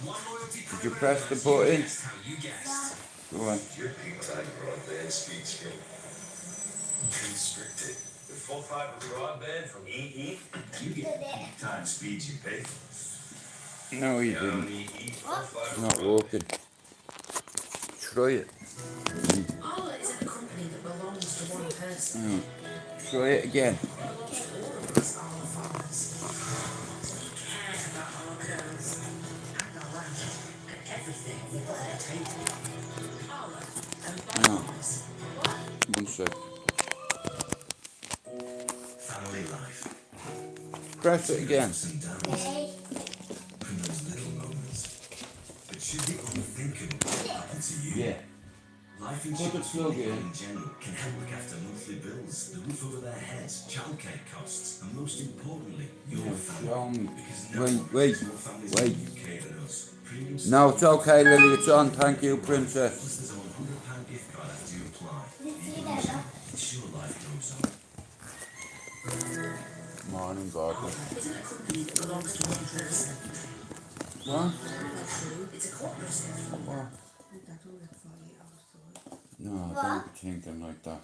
Did you press the button? Go on. Your big time broadband speed skill. Constricted. The full fiber broadband from eatihad, you get big time speeds you pay for. No, you didn't. It's not working. Try it. Arla isn't a company that belongs to one person. Try it again. Belongs to all of us Arla farmers. We care about our cows and our land and everything we put on the table. Arla and farmers. One sec. Family life. Press it again. Ups and downs. From those little moments. But should the unthinkable happen to you? Yeah. Life Put the insurance plug in. in general can help look after monthly bills, the roof over their heads, childcare costs, and most importantly, your family. Because no one Wait. is more families in the UK than us. Premiums No, it's okay, Lily. It's on. Thank you, Princess. plus there's a £100 gift card after you apply. You can use it. Ensure life goes on. Morning, God. Isn't a company that belongs to one person. What? It's a cooperative. What? No, I don't be thinking like that.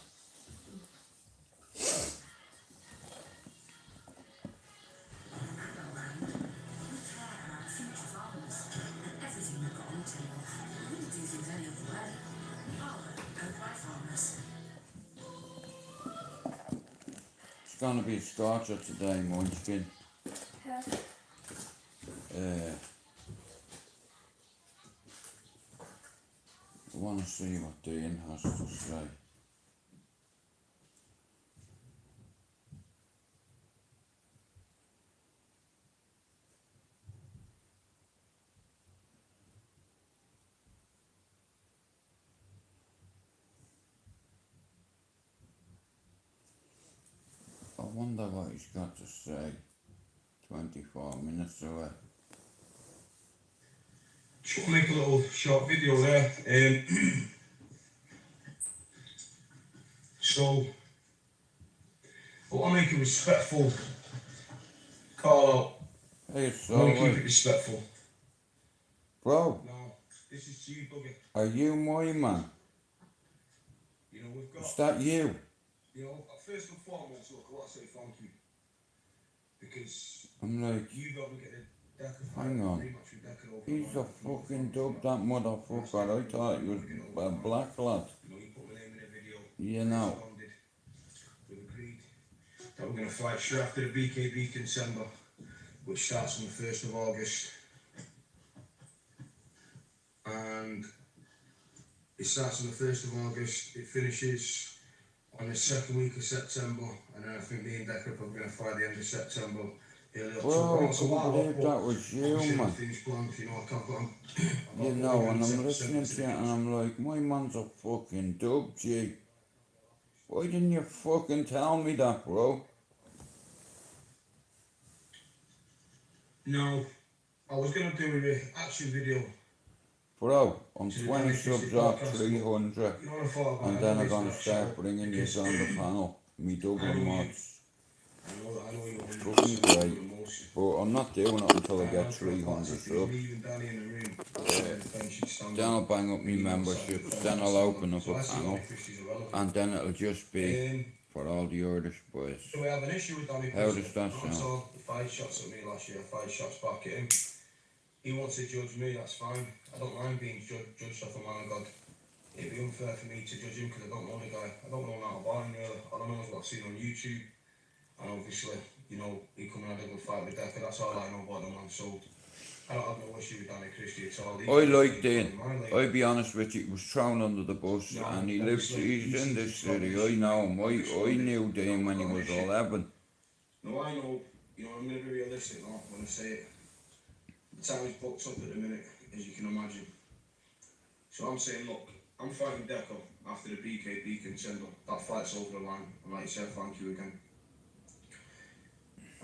It's gonna be a scorcher today, Munchkin. I want to see what Dean has to say. I wonder what he's got to say. 24 minutes away. Just make a little short video there. So, I want to make a respectful call out. Hey, I want to keep so it respectful. bro, Now, this is to you, Bugger. are you my man? You know, we've Is got, that you? you know, first and foremost, look, I want to say thank you. Because I'm like, you got me getting a deck of hang on. pretty much with Decker over He's the a line. fucking dub, that motherfucker. I thought he was a black lad. You know, you put my name in a video. You know. Responded. We've agreed that we're going to fight straight after the BKB December, which starts on the 1st of August. And it starts on the 1st of August, it finishes on the second week of September, and then I think me and Decker are going to fight the end of September, early October. Bro, I It's a couldn't while believe off, that but was you, obviously man. nothing's planned, you know, I can't put on. You know, and I'm listening to you and I'm like, my man's a fucking dub, G. Why didn't you fucking tell me that, bro? No, I was going to do a reaction video. Bro, I'm 20 subs off 300, You know, I thought about and it, then I'm anyways, gonna but start so- bringing you because on the panel. Me Dublin mods. I know you want to Fucking do great. the most. But I'm not doing it until I get 300 subs. Leaving Danny in the room. Then I'll bang up my memberships, then I'll open up a panel, and then it'll just be for all the Irish boys. So we have an issue with Danny. How does that sound? So he fired shots at me last year, 5 shots back at him. He wants to judge me, that's fine. I don't mind being judged off a man of God. It'd be unfair for me to judge him because I don't know the guy. I don't know nothing about him really. All I know is what I've seen on YouTube. And obviously, you know, he come and had a good fight with Decker. That's all I know about the man. So I don't have no issue with Danny Christie at all. I like Dean. I'll be honest with you, he was thrown under the bus, and he's in this city. I know him. I knew Dean when he was 11. No, I know, you know, I'm going to be realistic now when I say it. The time is booked up at the minute, as you can imagine. So I'm saying, look, I'm fighting Decker after the BKB contender. That fight's over the line, and like you said, thank you again.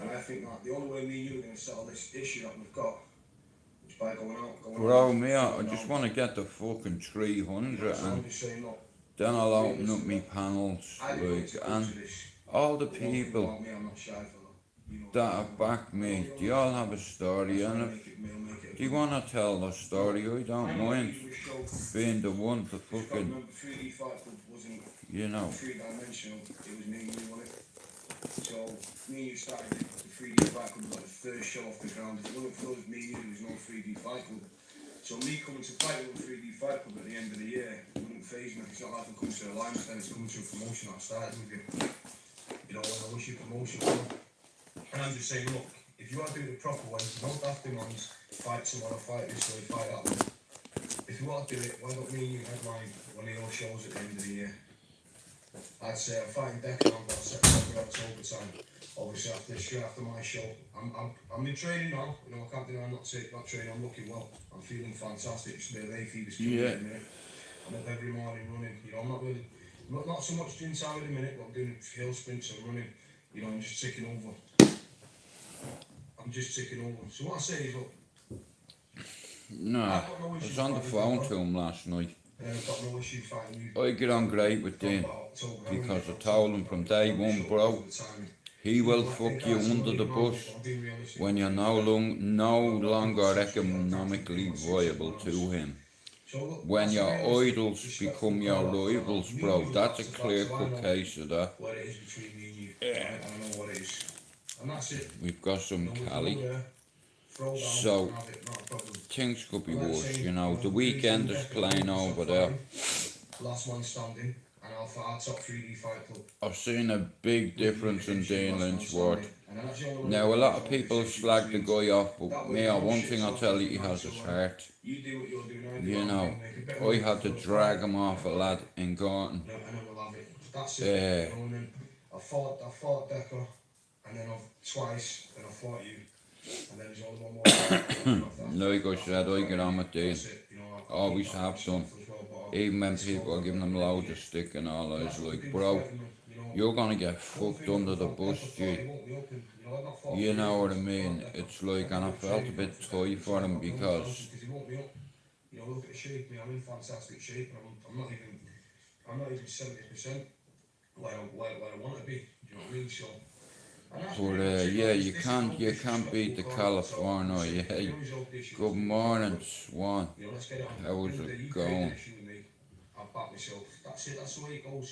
And I think that the only way me and you are going to settle this issue that we've got is by going out. Bro, me, I just want to get the fucking 300, So I'm and just saying, look, then I'll open up my panels, I like, and all the people. me, I'm not shy for that. that have backed me, they all have a story, and if they want to tell the story, I don't mind being the one to fucking, 3D Fight Club wasn't you know. three-dimensional, it was me and you on it. So, me and you started the 3D Fight Club, like the first show off the ground. If it wasn't for us, me and you, there was no 3D Fight Club. So me coming to fight with a 3D Fight Club at the end of the year wouldn't faze me. It's not like I'm coming to Alliance, then it's coming to a promotion I started with you. You know, when I wish you promotion, and I'm just saying, look, if you want to do it the proper way, no dafting ones, fight someone, fight this way, fight that way. If you want to do it, why don't me and you headline one of your shows at the end of the year? I'd say I'm fighting Deccan on about September, October time. Obviously straight after my show. I'm in training now, you know, I can't deny I'm not sick, not training, I'm looking well. I'm feeling fantastic, just a bit of hay fever's killing me at the minute. I'm up every morning running, you know, I'm not really, not so much gym time at the minute, but I'm doing hill sprints and running, you know, I'm just ticking over. So what I say is, look, No, I was on the phone to him last night. I've got no issue fighting you. I get on great with Dean, because I told him from day one, bro, he will fuck you under the bus when you're no longer economically viable to him. When your idols become your rivals, bro, that's a clear-cut case of that. We've got some Cali, so things could be worse, you know. The weekend is playing over there. Last one standing, and I'll fight our top 3D Fight Club. I've seen a big difference in Dean Lynchworth. Now, a lot of people slag the guy off, but me, one thing I'll tell you, he has his heart. You know, I had to drag him off a lad in Gorton. I fought Decker, and then twice, and I fought you, and then there's only one more. Like I said, I get on with Dean. Always have done. Even when people are giving him loads of stick and all, I was like, bro, you're gonna get fucked under the bus, G. You know what I mean? It's like, and I felt a bit tight for him because, you know, look at the shape, I'm in fantastic shape, and I'm not even 70% where I want to be. Do you know what I mean? So. But yeah, you can't beat the California. Yeah. Good morning, Swan. How's it going? I'll back myself. That's it. That's the way it goes.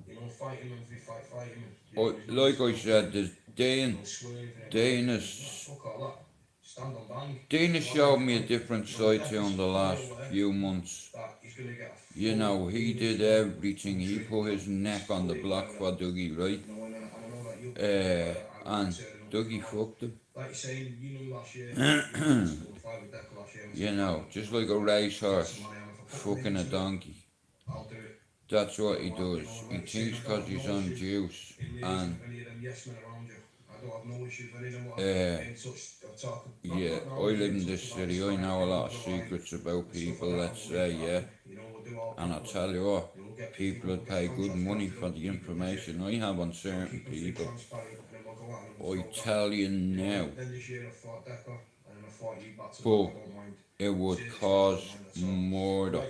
You know, fighting every fighting. Like I said, there's Dean has showed me a different side to him the last few months. You know, he did everything. He put his neck on the block for Dougie, right? And Dougie fucked him. You know, just like a racehorse fucking a donkey. That's what he does. He thinks because he's on juice, and yeah, I live in this city, I know a lot of secrets about people, let's say, yeah. And I tell you what, people would pay good money for the information I have on certain people. I tell you now, but it would cause murder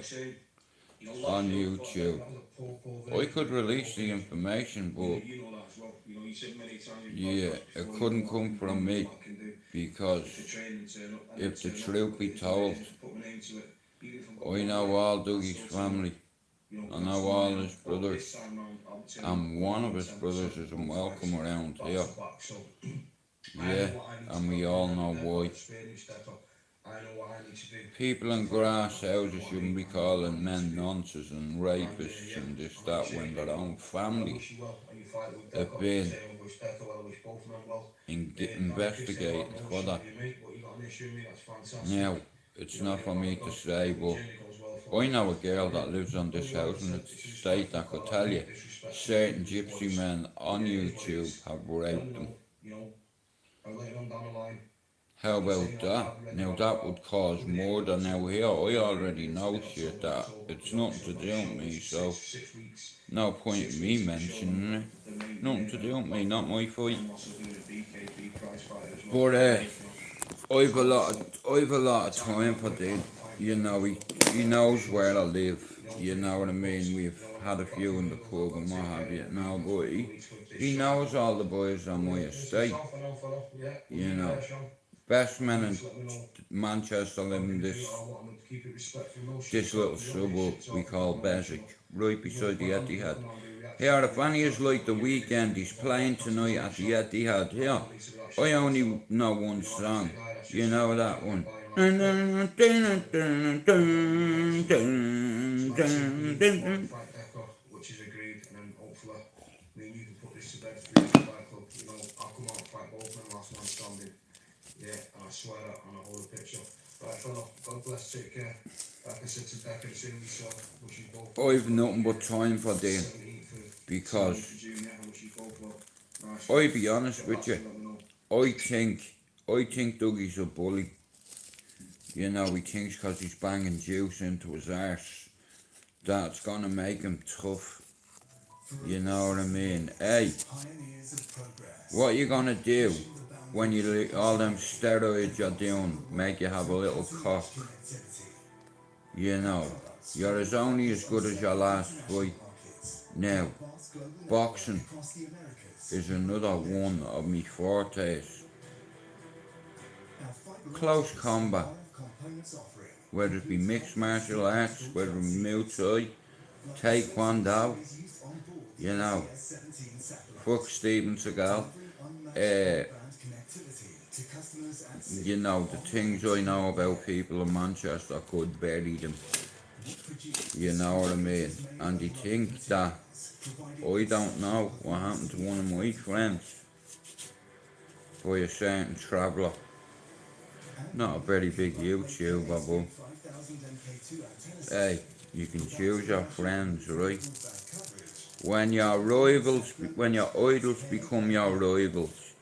on YouTube. I could release the information, but yeah, it couldn't come from me, because if the truth be told, I know all Dougie's family, I know all his brothers, and one of his brothers is unwelcome around here. Yeah, and we all know why. People in grass houses shouldn't be calling men nonsense and rapists and this, that, when their own family have been investigating for that. Now, it's not for me to say, but I know a girl that lives on this house in the state that could tell you certain gypsy men on YouTube have raped them. How about that? Now that would cause murder. Now here, I already know shit that it's nothing to do with me, so no point in me mentioning it. Nothing to do with me, not my fight. But I've a lot of time for Dean. You know, he knows where I live. You know what I mean? We've had a few in the pub and what have you. Now, but he knows all the boys on my estate. You know, best men in Manchester live in this little suburb we call Beswick, right beside the Etihad. Here, if any is like the weekend, he's playing tonight at the Etihad. Here, I only know one song. You know that one. Which is agreed, and then hopefully, me and you can put this to bed for you, Fight Club. You know, I'll come out and fight both men last man standing. Yeah, and I swear that, and I hold a picture. Right, fella, God bless, take care. Like I said to Beck and Cindy, so wish you both. I've nothing but time for them because I'll be honest with you. I think Dougie's a bully. You know, he thinks because he's banging juice into his arse that's gonna make him tough. You know what I mean? Hey, what are you gonna do when you all them steroids you're doing make you have a little cock? You know, you're only as good as your last fight. Now, boxing is another one of me fortes. Close combat, whether it be mixed martial arts, whether it be Muay Thai, Taekwondo, you know, fuck Steven Seagal, you know, the things I know about people in Manchester could bury them, you know what I mean, and they think that I don't know what happened to one of my friends by a certain traveller. Not a very big YouTuber, but hey, you can choose your friends, right? When your idols become your rivals,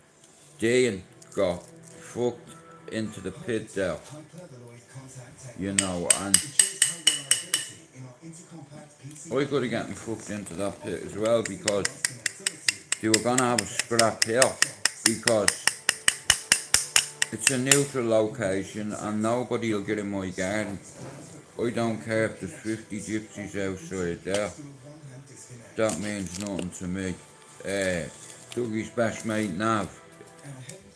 Dean got fucked into the pit there, you know, and I could have gotten fucked into that pit as well because they were gonna have a scrap here because it's a neutral location and nobody will get in my garden. I don't care if there's 50 gypsies outside there. That means nothing to me. Dougie's best mate Nav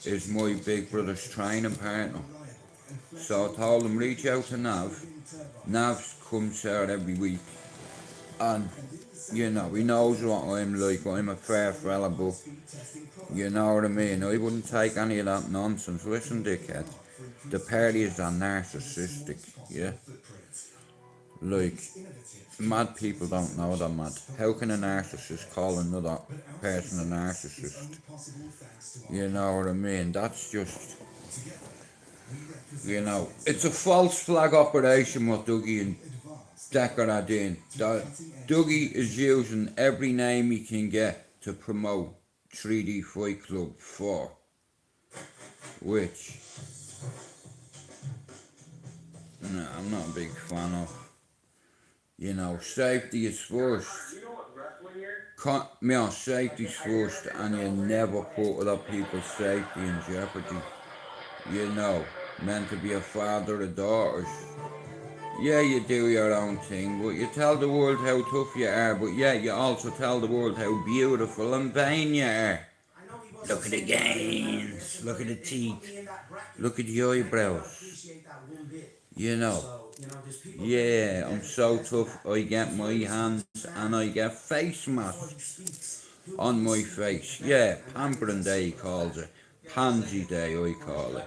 is my big brother's training partner. So I told him reach out to Nav. Nav comes here every week and you know, he knows what I'm like. I'm a fair fella, but you know what I mean. I wouldn't take any of that nonsense. Listen, dickhead, the parties are narcissistic, yeah? Like, mad people don't know they're mad. How can a narcissist call another person a narcissist? You know what I mean? That's just, you know, it's a false flag operation what Dougie and Decker are doing. Dougie is using every name he can get to promote 3D Fight Club 4, which I'm not a big fan of. You know, safety is first. Safety's first, and you never put other people's safety in jeopardy. You know, meant to be a father of daughters. Yeah, you do your own thing, but you tell the world how tough you are, but yeah, you also tell the world how beautiful and vain you are. Look at the gains, look at the teeth, look at the eyebrows. You know, yeah, I'm so tough, I get my hands and I get face masks on my face. Yeah, pampering day he calls it, pansy day I call it.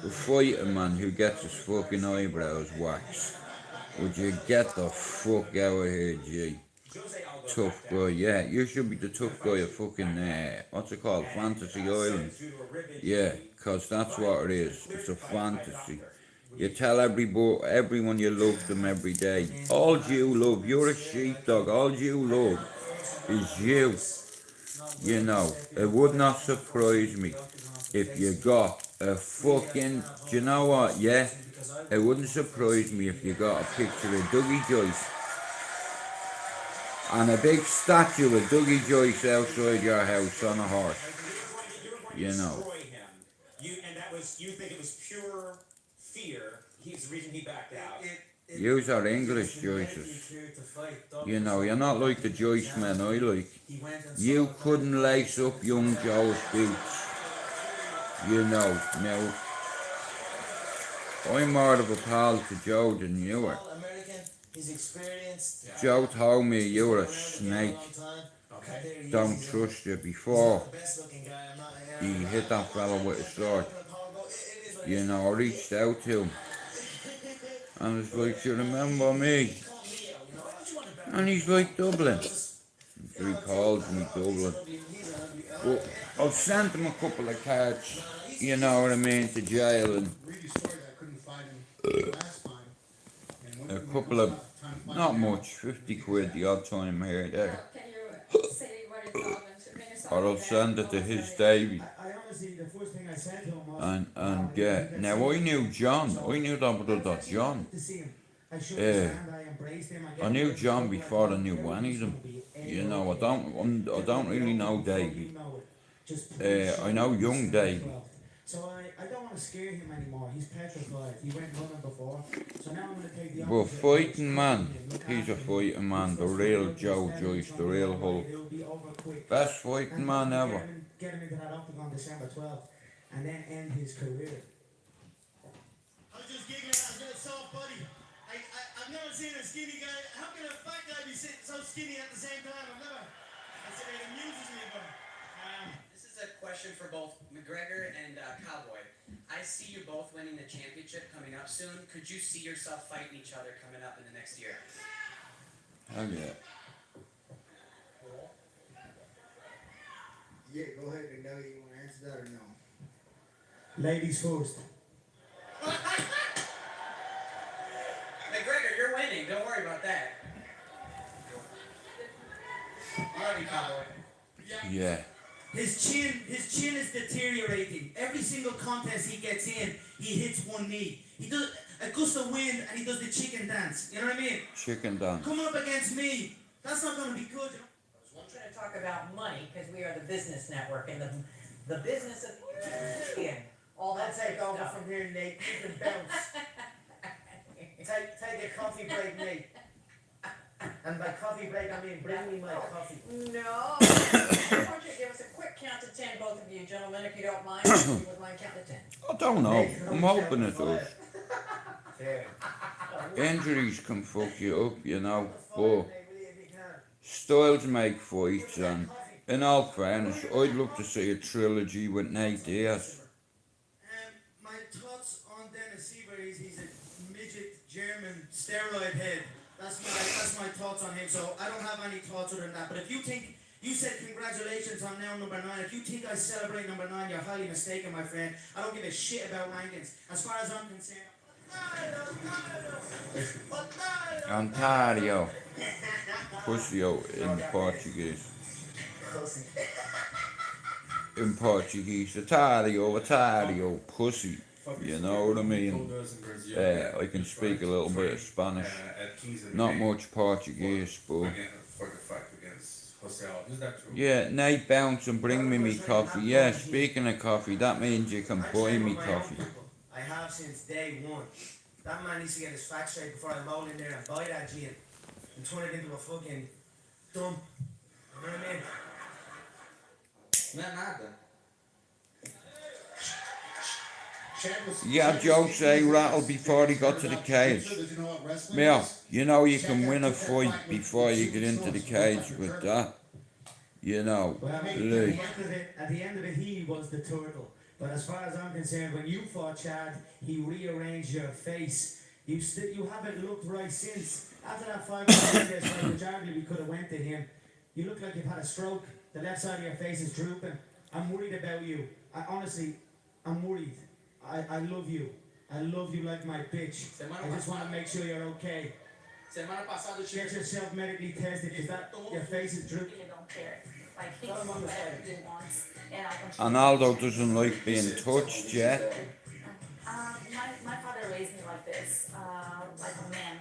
The fighting man who gets his fucking eyebrows waxed. Would you get the fuck out of here, G? Tough guy, yeah, you should be the tough guy of fucking, what's it called, Fantasy Island. Yeah, cause that's what it is, it's a fantasy. You tell everyone you love them every day. All you love, you're a sheepdog, all you love is you. You know, it would not surprise me if you got a fucking, do you know what, yeah? It wouldn't surprise me if you got a picture of Dougie Joyce and a big statue of Dougie Joyce outside your house on a horse. You know. And that was, you think it was pure fear. He's the reason he backed out. Yous are English Joyces. You know, you're not like the Joyce men I like. You couldn't lace up young Joe's boots. You know, now, I'm more of a pal to Joe than you are. Joe told me you were a snake. Don't trust you before he hit that fella with a sword. You know, I reached out to him. And it's like, you remember me? And he's like, Dublin. So he calls me Dublin. But I've sent him a couple of cards, you know what I mean, to jail, and a couple of, not much, 50 quid the odd time here and there. Or I'll send it to his Davy. And yeah, now I knew John, I knew that brother John. I knew John before I knew any of them. You know, I don't really know Davy. I know young Davy. So I don't want to scare him anymore. He's petrified. He went running before. So now I'm going to take the But fighting man, he's a fighting man. The real Joe Joyce, the real Hulk. Best fighting man ever. Get him into that octagon December 12th and then end his career. I was just giggling. I was going to soft buddy. I've never seen a skinny guy. How can a fat guy be so skinny at the same time? I said it amuses me, but. This is a question for both McGregor and Cowboy. I see you both winning the championship coming up soon. Could you see yourself fighting each other coming up in the next year? Oh yeah. Yeah, go ahead, McNugget. You want to answer that or no? Ladies first. McGregor, you're winning. Don't worry about that. Alrighty, Cowboy. Yeah. His chin is deteriorating. Every single contest he gets in, he hits one knee. He does a gust of wind and he does the chicken dance. You know what I mean? Chicken dance. Coming up against me, that's not going to be good. We're going to talk about money because we are the business network and the business of all that I'll take over stuff. from here, Nate. You can bounce. Take a coffee break, Nate. And by coffee break, I mean bring me my coffee. No. I want you to give us a quick count to 10, both of you gentlemen, if you don't mind. If you would mind count to 10. I don't know. I'm hoping it does. There. Injuries can fuck you up, you know. But styles make fights, and in all fairness, I'd love to see a trilogy with Nate Diaz. My thoughts on Dennis Sieber is he's a midget German steroid head. That's my thoughts on him. So I don't have any thoughts other than that. But if you think you said congratulations on now number 9, if you think I celebrate number 9, you're highly mistaken, my friend. I don't give a shit about rankings. As far as I'm concerned. Ontario. Pussio in Portuguese. In Portuguese, Otario, pussy. You know what I mean? I can speak a little bit of Spanish. Not much Portuguese, but. Yeah, Nate bounce and bring me coffee. Yeah, speaking of coffee, that means you can buy me coffee. I have since day one. That man needs to get his facts straight before I roll in there and buy that gin and turn it into a fucking dump. You know what I mean? Yeah, Joe say rattle before he got to the cage. Yeah, you know you can win a fight before you get into the cage with that. You know, Well, I mean, Lee. at the end of it, he was the turtle. But as far as I'm concerned, when you fought Chad, he rearranged your face. You haven't looked right since. After that 5 contest, which arguably could have went to him, you look like you've had a stroke. The left side of your face is drooping. I'm worried about you. Honestly, I'm worried. I love you. I love you like my bitch. I just want to make sure you're okay. Get yourself medically tested because your face is drooping. You don't care. Like, he's whatever he wants. And I Arnaldo doesn't like being touched yet. my father raised me like this, like a man.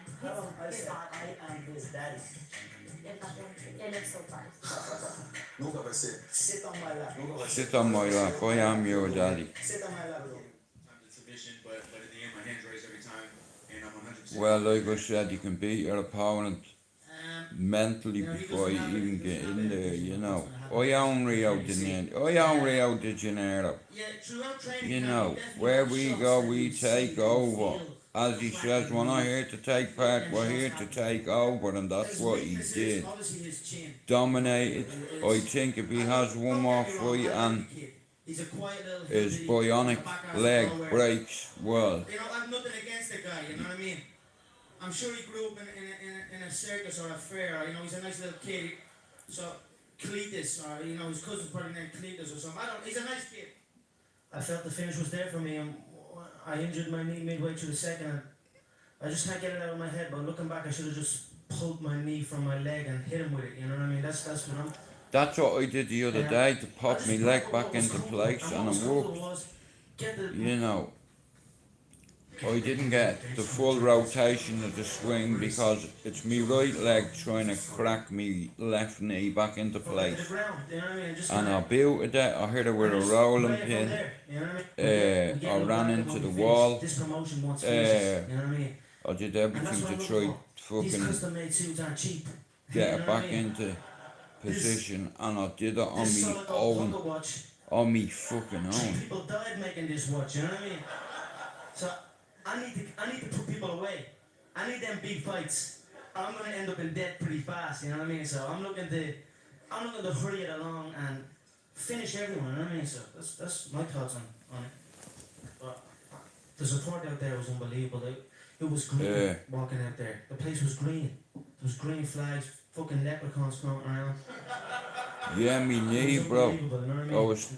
He's not. I am his daddy. Él es su padre. Nunca vai ser. Sit on my lap. Sit on my lap, I am your daddy. Sit on my lap. I'm the submission, but at the end my hands raised every time, and I'm 100% Well, like I said, you can beat your opponent mentally You know, he before you doesn't have even it. get He's in not there, it. you know. What's gonna happen. Rio de Janeiro. Yeah, throughout training You camp, know, he definitely where got we shots go, that we you'd see take and over. feel As he says, cracking we're not move. here to take Let part, them we're shots here to happen. take over, and that's His what he weakness is did. obviously his chin. Dominated. I Is think if he I has don't, one don't more get me wrong, fight I like and the kid. He's a quiet little his hillbilly bionic from the back leg nowhere. breaks well. You know, I've nothing against the guy. You know what I mean? I'm sure he grew up in a circus or a fair. Or, you know, he's a nice little kid. So Cletus, or you know, his cousin's probably named Cletus or something. I don't. He's a nice kid. I felt the finish was there for me, and I injured my knee midway through the second. And I just can't get it out of my head. But looking back, I should have just pulled my knee from my leg and hit him with it. You know what I mean? That's what I'm. That's what I did the other day to pop my leg back into place, and it worked. You know, I didn't get the full rotation of the swing because it's me right leg trying to crack me left knee back into place. And I built it there, I hit it with a rolling pin. I ran into the wall. I did everything to try fucking get it back into position, and I did it on me own. On me fucking own. People died making this watch, you know what I mean? So I need to put people away. I need them big fights. Or I'm gonna end up in debt pretty fast, you know what I mean? So I'm looking to hurry it along and finish everyone, you know what I mean? So that's my thoughts on it. But the support out there was unbelievable. It was green walking out there. The place was green. There was green flags, fucking leprechauns floating around. Yeah, me knee, It was bro. unbelievable, you know what I mean? I was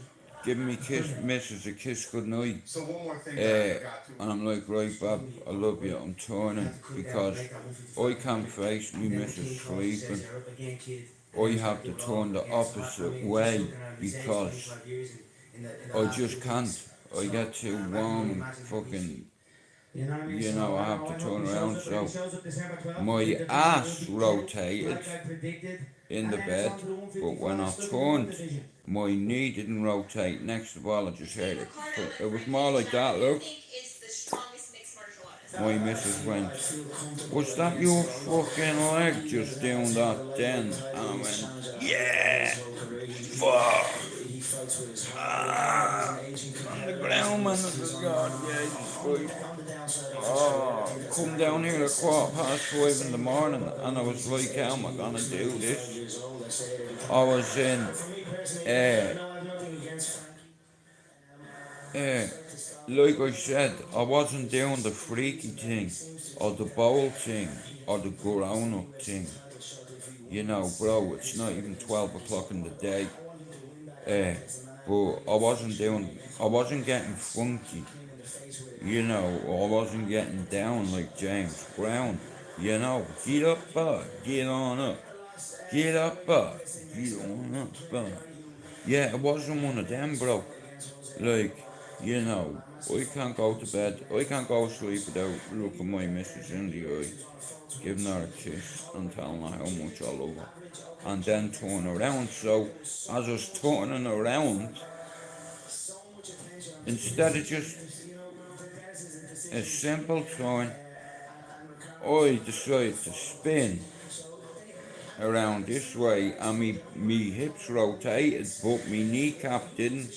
giving me missus a kiss goodnight. So one more thing that I forgot to. And I'm like, right, Bob, I love you, I'm turning because I can't face me missus sleeping. I have to turn the opposite way because I just can't. I get too warm and fucking, you know, I have to turn around. So my ass rotated in the bed, but when I turned, my knee didn't rotate. Next of all, I just heard it. It was more like that, look. My missus went, was that your fucking leg just doing that then? And I went, yeah, fuck. On the ground, man, God, come down here at 5:15 in the morning, and I was like, how am I gonna do this? I was in, like I said, I wasn't doing the freaky thing, or the bowl thing, or the grown up thing. You know, bro, it's not even 12 o'clock in the day. But I wasn't getting funky. You know, I wasn't getting down like James Brown. You know, get up, bud, get on up. Get up, bud, get on up, bud. Yeah, it wasn't one of them, bro. Like, you know, I can't go to bed, I can't go to sleep without looking my missus in the eye, giving her a kiss and telling her how much I love her. And then turn around. So, as I was turning around, instead of just a simple turn, I decided to spin around this way, and me hips rotated, but me kneecap didn't.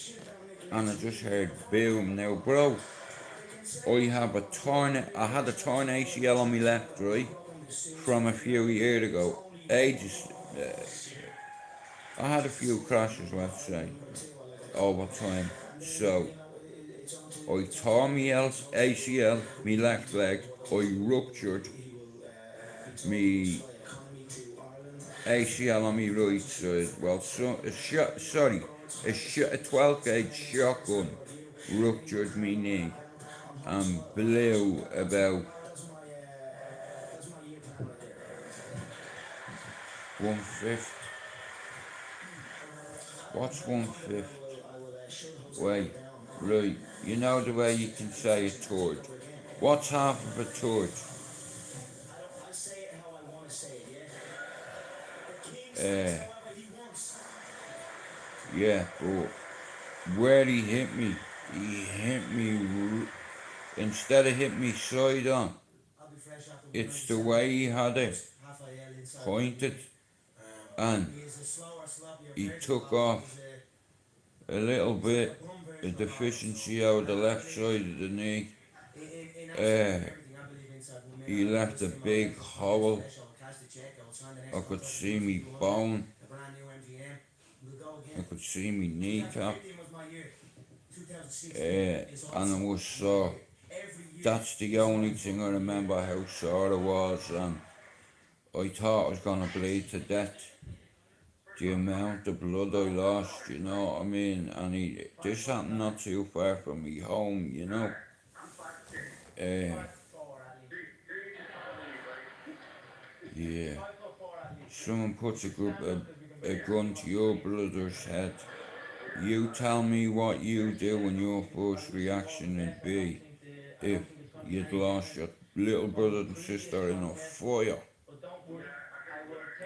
And I just heard boom. Now, bro, I had a torn ACL on my left, right, from a few years ago. Ages. I had a few crashes, let's say, over time. So, I tore my ACL, my left leg. I ruptured my ACL on my right side. Well, a 12 gauge shotgun ruptured my knee and blew about 1/5. What's 1/5? Wait, right. You know the way you can say a third. What's half of a third? Yeah, but where he hit me instead of hitting me side on, it's the way he had it pointed, and he took off a little bit the deficiency out of the left side of the knee. He left a big hole. I could see me bone. I could see me kneecap. And it was sore. That's the only thing I remember how sore it was, and I thought I was gonna bleed to death. The amount of blood I lost, you know what I mean? And this happened not too far from me home, you know. Yeah. Someone puts a gun to your brother's head. You tell me what you do when your first reaction would be if you'd lost your little brother and sister in a fire.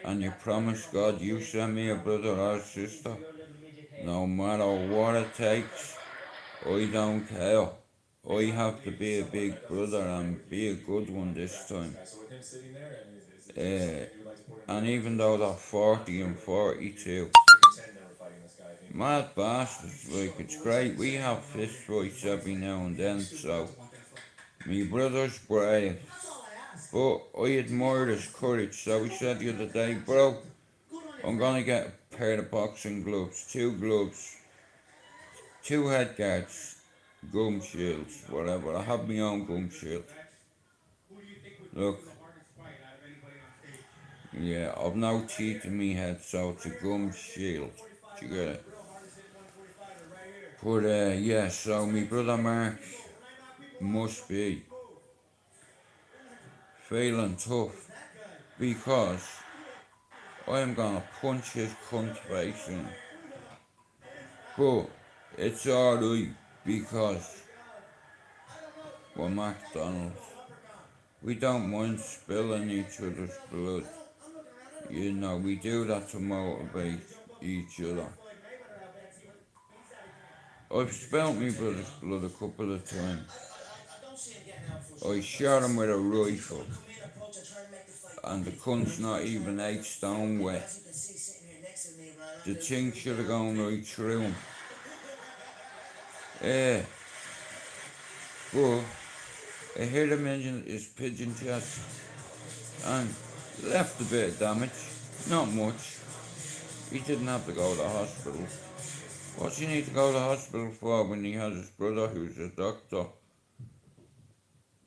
And you promise God you send me a brother or a sister. No matter what it takes, I don't care. I have to be a big brother and be a good one this time. And even though they're 40 and 42, mad bastards, like, it's great. We have fist fights every now and then, so me brother's brave. But I admire his courage. So he said the other day, bro, I'm gonna get a pair of boxing gloves, 2 gloves, 2 head guards, gum shields, whatever. I have my own gum shield. Look, yeah, I've no teeth in me head, so it's a gum shield. Do you get it? But yeah, so my brother Mark must be feeling tough, because I am gonna punch his cunt face in. But it's alright, because we're McDonald's. We don't mind spilling each other's blood. You know, we do that to motivate each other. I've spilt my brother's blood a couple of times. I shot him with a rifle, and the cunt's not even 8 stone wet. The thing should have gone right through him. But it hit him in his pigeon chest and left a bit of damage. Not much. He didn't have to go to the hospital. What's he need to go to the hospital for when he has his brother who's a doctor?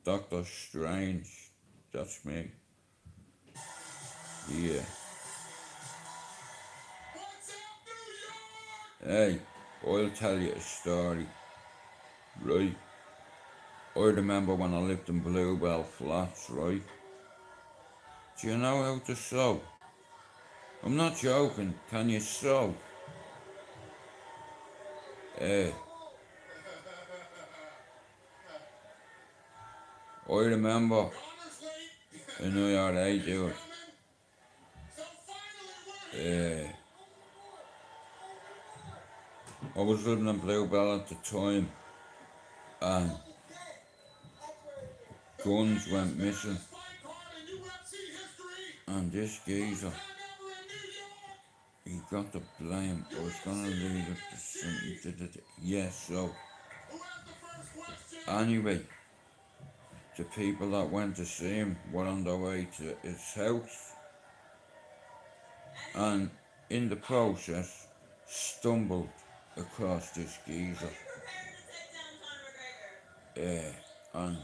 Dr. Strange. That's me. Yeah. Hey, I'll tell you a story. Right? I remember when I lived in Bluebell Flats, right? Do you know how to sew? I'm not joking. Can you sew? I remember in IRA, dude. I was living in Bluebell at the time, and guns went missing. And this geezer, he got the blame. I was gonna leave it to something. Yes, so anyway, the people that went to see him were on their way to his house, and in the process stumbled across this geezer. And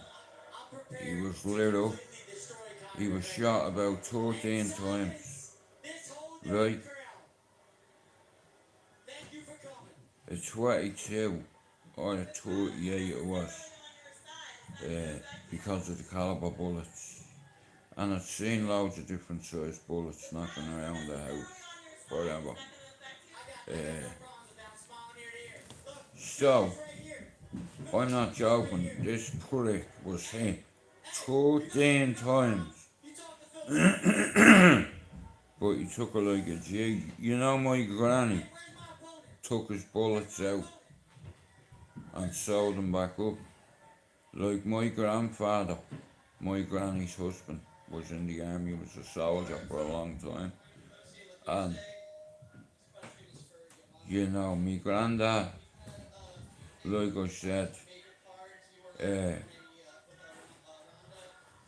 he was lit up. He was shot about 13 times. Right? A 22 or a 38 it was. Because of the caliber bullets. And I'd seen loads of different sized bullets knocking around the house. Whatever. So, I'm not joking, this prick was hit 13 times. But he took it like a G. You know, my granny took his bullets out and sewed them back up. Like my grandfather my granny's husband was in the army, was a soldier for a long time. And, you know, me granddad, like I said, uh,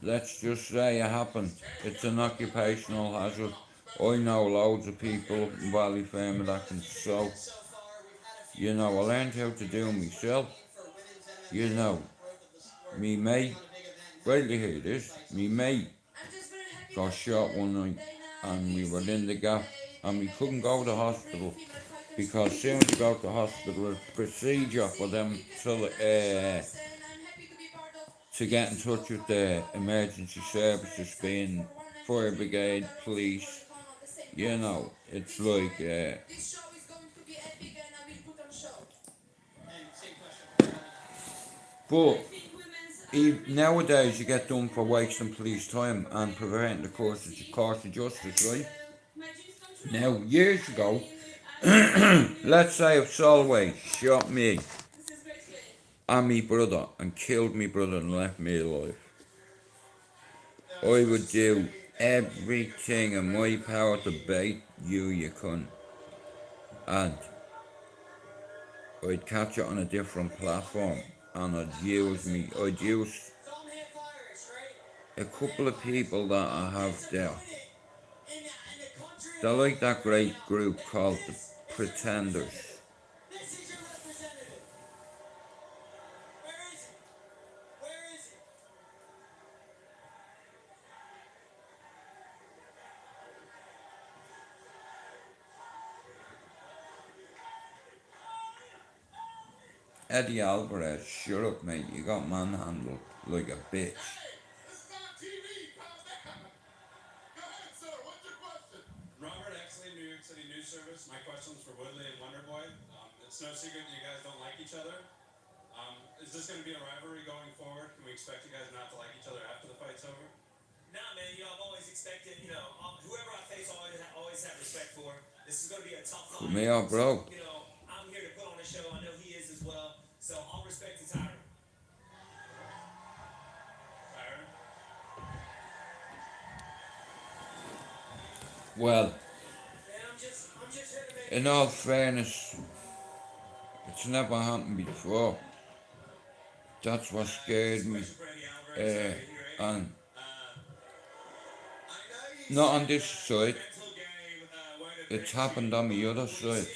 let's just say it happened. It's an occupational hazard. I know loads of people in Valley Farm that can sew. You know, I learned how to do it myself. You know, me mate, wait till you hear this, me mate got shot one night and we were in the gap and we couldn't go to hospital because soon as you go to hospital, it's procedure for them to get in touch with the emergency services, being fire brigade, police. You know, it's like, but nowadays you get done for wasting police time and preventing the course of justice, right? Now, years ago, let's say if Solway shot me and me brother and killed me brother and left me alive, I would do everything in my power to bait you, you cunt. And I'd catch it on a different platform and I'd use a couple of people that I have there. They're like that great group called the Pretenders. Eddie Alvarez, shut up, mate. You got manhandled like a bitch. This is on TV. Calm down. Go ahead, sir. What's your question? Robert Exley, New York City News Service. My question's for Woodley and Wonderboy. It's no secret that you guys don't like each other. Is this going to be a rivalry going forward? Can we expect you guys not to like each other after the fight's over? Nah, man, I've always expected, whoever I face, I always have respect for. This is going to be a tough fight. Me or bro? I'm here to put on a show. I know he is as well. So all respect to Tyron. Tyron? Well, Man, I'm just here to make in all fairness, it's never happened before. That's what scared me. And not on this side. It's happened on the other side.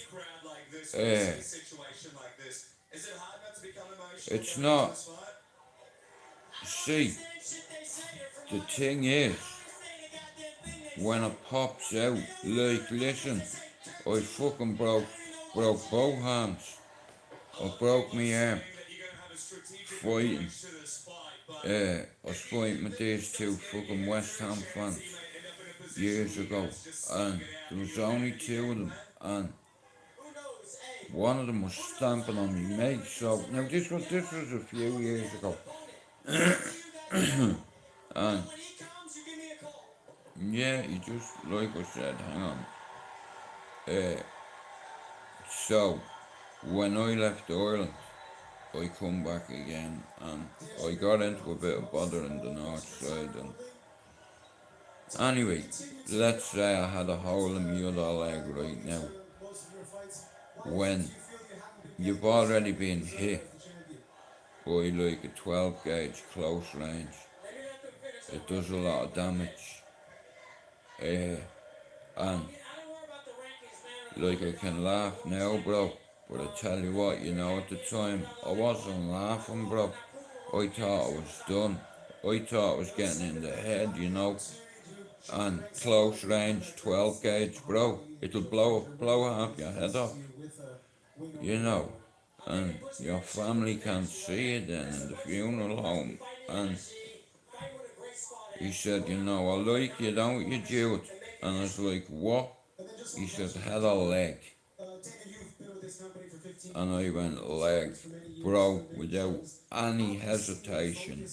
It's not. See, the thing is, when it pops out, like, listen, I fucking broke both hands. I broke my arm fighting. I was fighting with these two fucking West Ham fans years ago, and there was only two of them, and one of them was stamping on me mate. So now this was a few years ago, and yeah, he just, like I said, hang on. So when I left Ireland, I come back again, and I got into a bit of bother in the north side. And anyway, let's say I had a hole in my other leg right now. When you've already been hit by like a 12 gauge close range, it does a lot of damage. And like, I can laugh now, bro, but I tell you what, at the time, I wasn't laughing, bro. I thought I was done. I thought I was getting in the head, and close range 12 gauge, bro, it'll blow half your head off, and your family can't see it then in the funeral home. And he said, I like you, don't you, Jude? And I was like, what? He said, head or leg? And I went, leg. Bro, without any hesitation.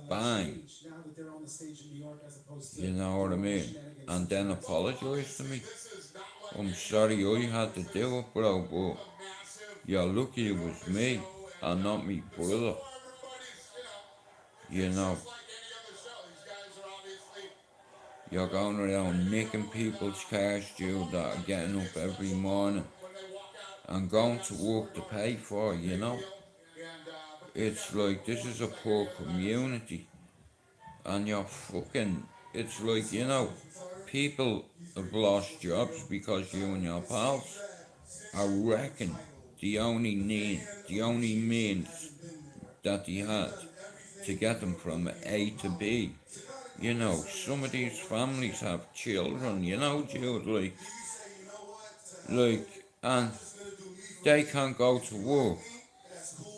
Bang. You know what I mean? And then apologised to me. I'm sorry I had to do it, bro, but you're lucky it was me and not me brother. You're going around nicking people's cars, dude, that are getting up every morning and going to work to pay for, you know. It's like, this is a poor community, and you're fucking, it's like, you know, people have lost jobs because you and your pals are wrecking the only means that he had to get them from A to B. You know, some of these families have children, you know, dude, and they can't go to work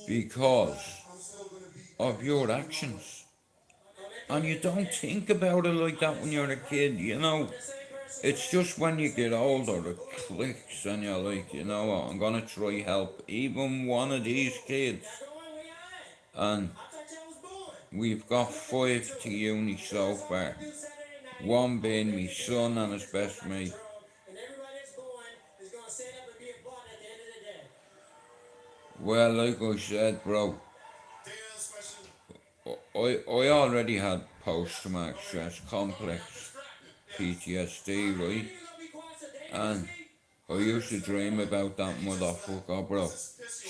because of your actions. And you don't think about it like that when you're a kid, you know. It's just when you get older it clicks and you're like, you know what, I'm gonna try help even one of these kids. And we've got 5 to uni so far. One being my son and his best mate. Well, like I said, bro, I already had post-traumatic stress complex, PTSD, right? And I used to dream about that motherfucker, bro,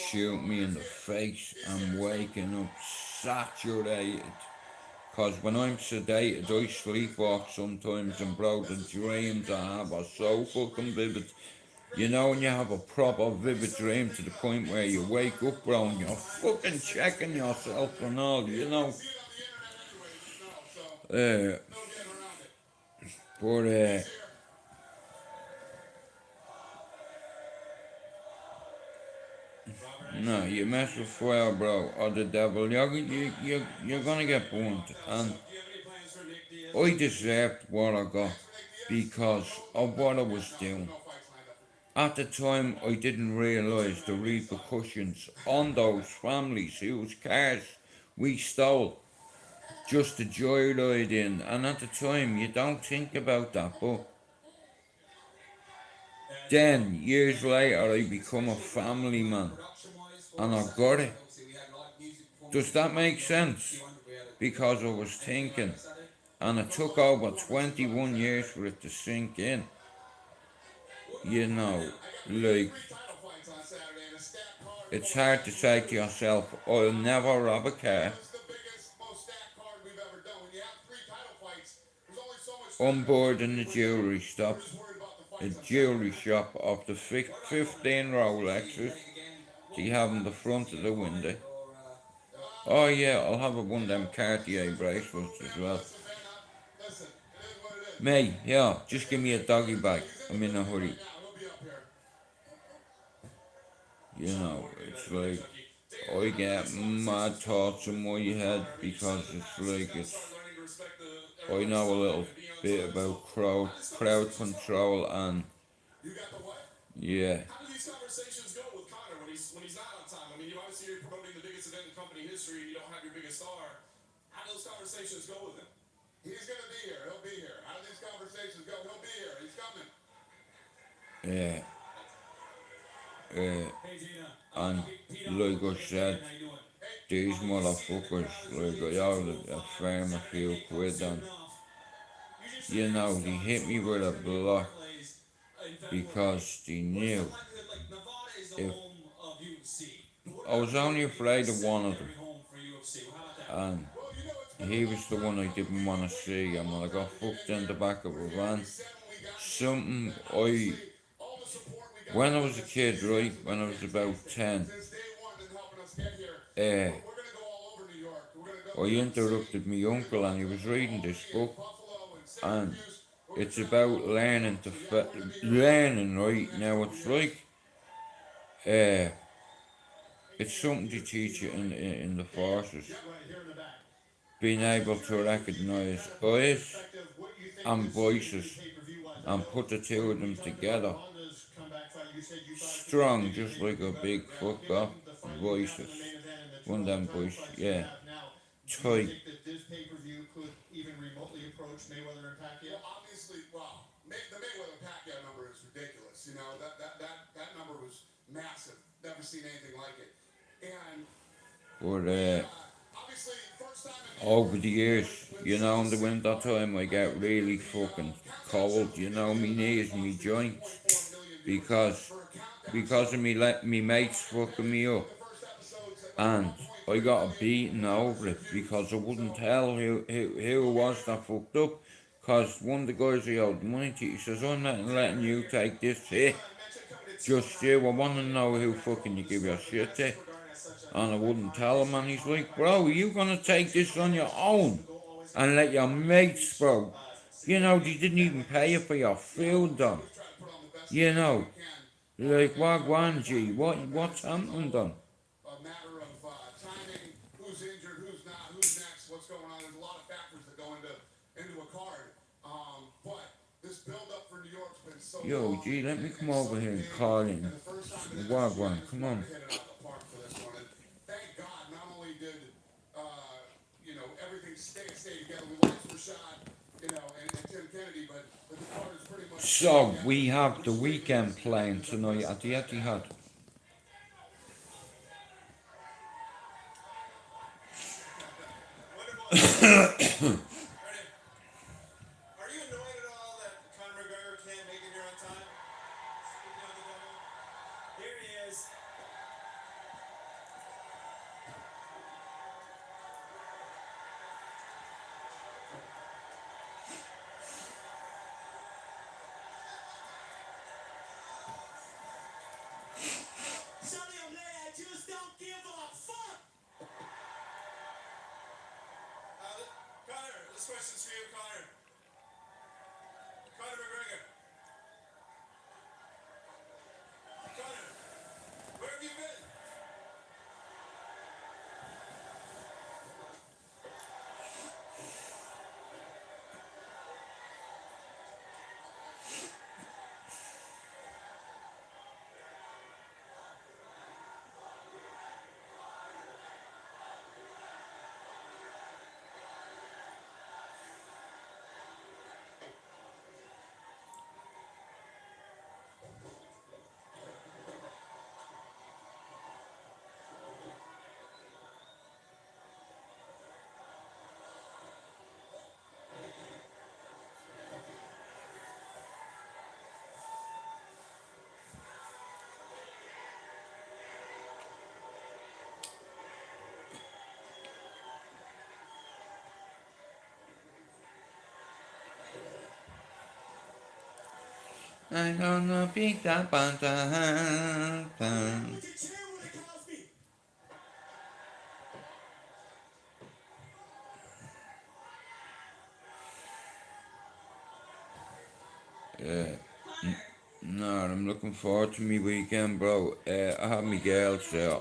shoot me in the face and waking up saturated. Cause when I'm sedated, I sleepwalk sometimes, and bro, the dreams I have are so fucking vivid. You know when you have a proper vivid dream to the point where you wake up, bro, and you're fucking checking yourself and all, you know. But no, you mess with fire, bro, or the devil, you're gonna get burnt. And I deserved what I got because of what I was doing. At the time, I didn't realise the repercussions on those families whose cars we stole just to joyride in. And at the time, you don't think about that. But then, years later, I become a family man. And I got it. Does that make sense? Because I was thinking. And it took over 21 years for it to sink in. You know, like, it's hard to say to yourself, I'll never rob a car. On board in the jewellery shop, a jewellery shop of the 15 Rolexes they have in the front of the window. Oh yeah, I'll have one of them Cartier bracelets as well. Mate, yeah, just give me a doggy bag. I'm in a hurry. You know, it's like I get mad thoughts in my head because it's like I know a little bit about crowd control and yeah. How do these conversations go with Connor when he's not on time? I mean, you obviously you're promoting the biggest event in company history and you don't have your biggest star. How do those conversations go with him? He's gonna be here. He'll be here. How do these conversations go? He'll be here. He's coming. Yeah. And like I said, these motherfuckers, like I owed a firm a few quid and you know, they hit me with a block because they knew if I was only afraid of one of them, and he was the one I didn't want to see, and when I got fucked in the back of a van, when I was a kid, right, when I was about 10, I interrupted my uncle and he was reading this book, and it's about learning learning, right, now it's like, it's something to teach you in the forces. Being able to recognise eyes and voices and put the two of them together. Strong, just like a big fuck up. Voices. One of them voices, yeah. Tight. Well, obviously, the Mayweather Pacquiao number is ridiculous. You know, that number was massive. Never seen anything like it. And But obviously, first time in over the years, you know, in the winter time I get really fucking cold, you know, me knees and me joints, because of me mates fucking me up, and I got a beating over it because I wouldn't tell who it was that fucked up, because one of the guys I owed money to, he says, I'm not letting you take this hit, just you, I want to know who fucking you give your shit to. And I wouldn't tell him, and he's like, bro, are you gonna take this on your own and let your mates, bro? You know, they didn't even pay you for your food, Don. You know, like, wagwan, G, what's happening, Don? a matter of timing, who's injured, who's not, who's next, what's going on. There's a lot of factors that go into a card. But this build up for New York's been so Yo, long G, let me come and so over here and big. call And him. the first time in Wagwan, MSG, come on. hit it out of the park for this one. And thank God, not only did everything stay together. We lost Rashad, and Tim Kennedy, but the card is pretty much. So, we have the weekend playing tonight at the Etihad. Are you annoyed at all that Conor McGregor can't make it here on time? Speaking of the devil. Here he is. Sonny O'Malley, I just don't give a fuck. Conor, this question's for you, Conor. Conor McGregor. Conor, where have you been? I'm gonna pick that panta. Put your chair where it calls me. No, I'm looking forward to me weekend, bro. I have my girls there.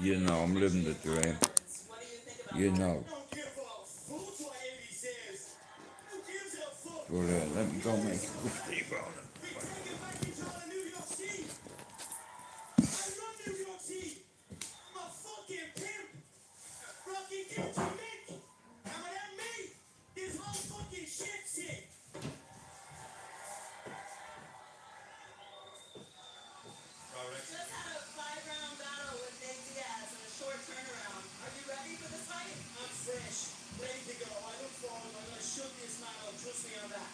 You know, I'm living the dream. You know. Don't give a fuck what Eddie says. Who gives a fuck? But let me go make a cup of tea, bro. We take it back control of New York City. I run New York City. I'm a fucking pimp. Rocky, give it to Mick. And without me, this whole fucking shit's it. Just had a 5-round battle with Nate Diaz in a short turnaround. Are you ready for this fight? I'm fresh, ready to go. I look forward. I'm gonna shoot this man out. Trust me on that.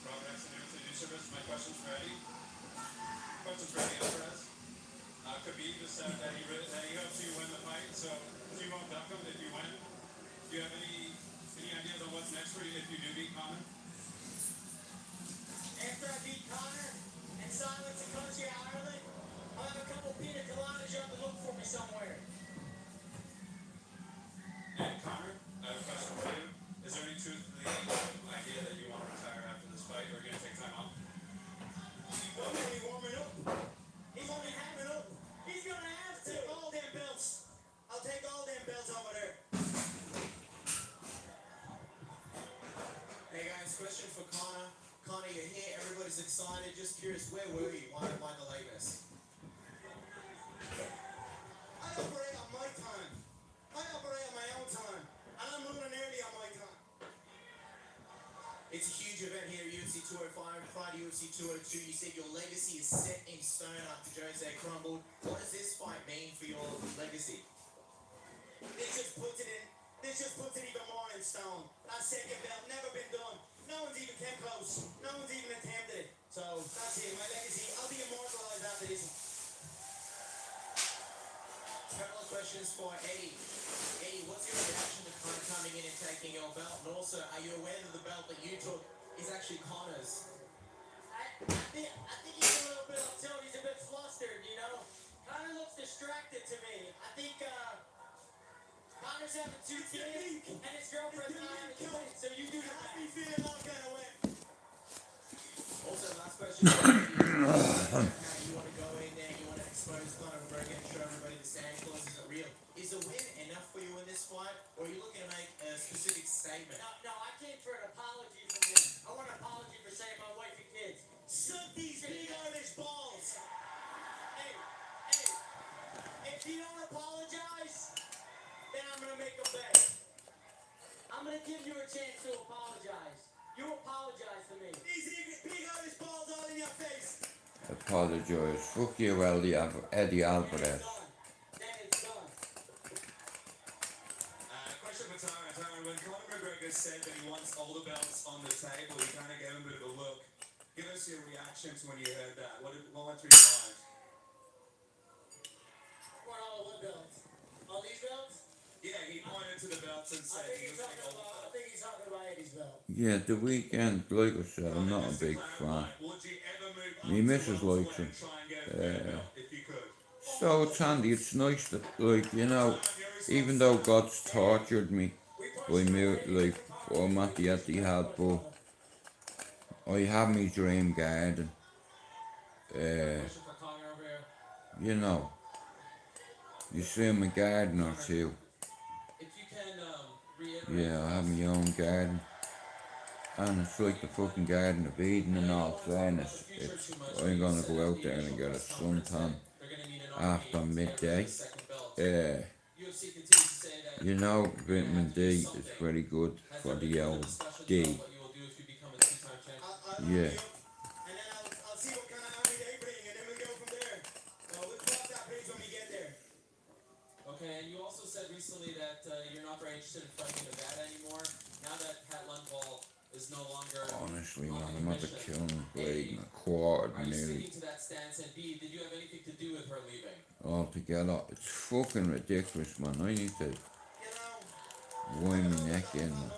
Robert X, news service. My question's for Eddie. Question's for Eddie Alvarez. Khabib just said that he hopes you win the fight, so you won't duck him if you win. Do you have any ideas on what's next for you if you do beat Conor? After I beat Connor and silence the country of Ireland, I'll have a couple pina coladas you have to look for me somewhere. And Conor, I have a question for you. Is there any truth to the idea that you want to retire after this fight, or are you going to take time off? I'm only warming up. He's only having up. He's gonna have to take all them belts. I'll take all them belts over there. Hey guys, question for Conor. Conor, you're here. Everybody's excited. Just curious, where were you? Why the lateness? I operate on my time. I operate on my own time. And I'm running early on my time. It's a huge event here, UFC 205, prior to UFC 202, you said your legacy is set in stone after Jose crumbled. What does this fight mean for your legacy? This just puts it even more in stone. That second belt, never been done. No one's even came close. No one's even attempted it. So that's it. My legacy, I'll be immortalized after this. Couple of questions for Eddie. Eddie, what's your reaction to Conor coming in and taking your belt? And also, are you aware that the belt that you took is actually Conor's? I think he's a little bit upset. He's a bit flustered, you know. Connor looks distracted to me. I think Connor's having two kids and his girlfriend's not having kids. So you do that. Me feeling all kind of way. Also, last question for Eddie. You want to go in there, you want to expose Conor McGregor and show everybody the Santa Claus isn't real. Is a win enough for you in this fight, or are you looking to make a specific statement? No, I came for an apology from him. I want an apology for saving my wife and kids. Suck these big Irish balls. Hey, if you don't apologize, then I'm gonna make a bet. I'm gonna give you a chance to apologize. You apologize to me. These big Irish balls all in your face. Apologise. Fuck you, Eddie Alvarez. Then it's done. Question for Tara. Tara, when Conor McGregor said that he wants all the belts on the table, you kind of gave him a bit of a look. Give us your reactions when you heard that. What went through your mind? Want all the belts? All these belts? Yeah, he pointed to the belts and said he was like, I think he's talking about Eddie's belt. Yeah, the weekend, like I said, I'm not a big fan. would you ever move up My missus to likes him. and try and get a third belt if you could? So it's handy, it's nice that, like, you know, even though God's tortured me by me, like, I'm at the eatihad, but I have my dream garden. Question for Connor over here. You know, you see I'm a gardener too. If you can reiterate. Yeah, I have my own garden. And it's like the fucking Garden of Eden in all fairness. I'm gonna go out there and get a suntan after midday. UFC continues to say that You know, vitamin D is very good for the old D. what you will do if you become a two-time champion. Yeah. And then I'll see what kind of army they bring, and then we'll go from there. We'll cross that bridge when we get there. Okay, and you also said recently that you're not very interested in fighting in Nevada anymore. Now that Pat Lundvall is no longer Honestly, on man, the I'm at the commission, killing blade in a quarter are you nearly sticking to that stance? And B, did you have anything to do with her leaving? altogether. It's fucking ridiculous, man. I need to wind my neck in, man.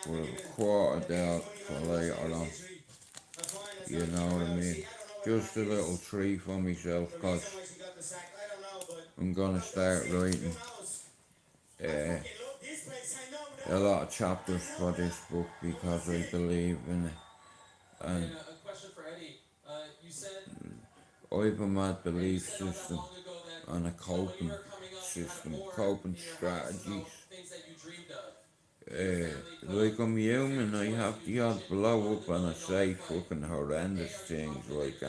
With a quarter there for later on. You know what I mean? Just a little treat for myself, cause I'm gonna start writing a lot of chapters for this book because I believe in it. And And a question for Eddie. You said I have a mad belief not system long ago that and a when you coping were coming up, system, you had more coping in your house, strategies. so things that you dreamed of. Like I'm human, I have the odd blow up and I say fucking horrendous things like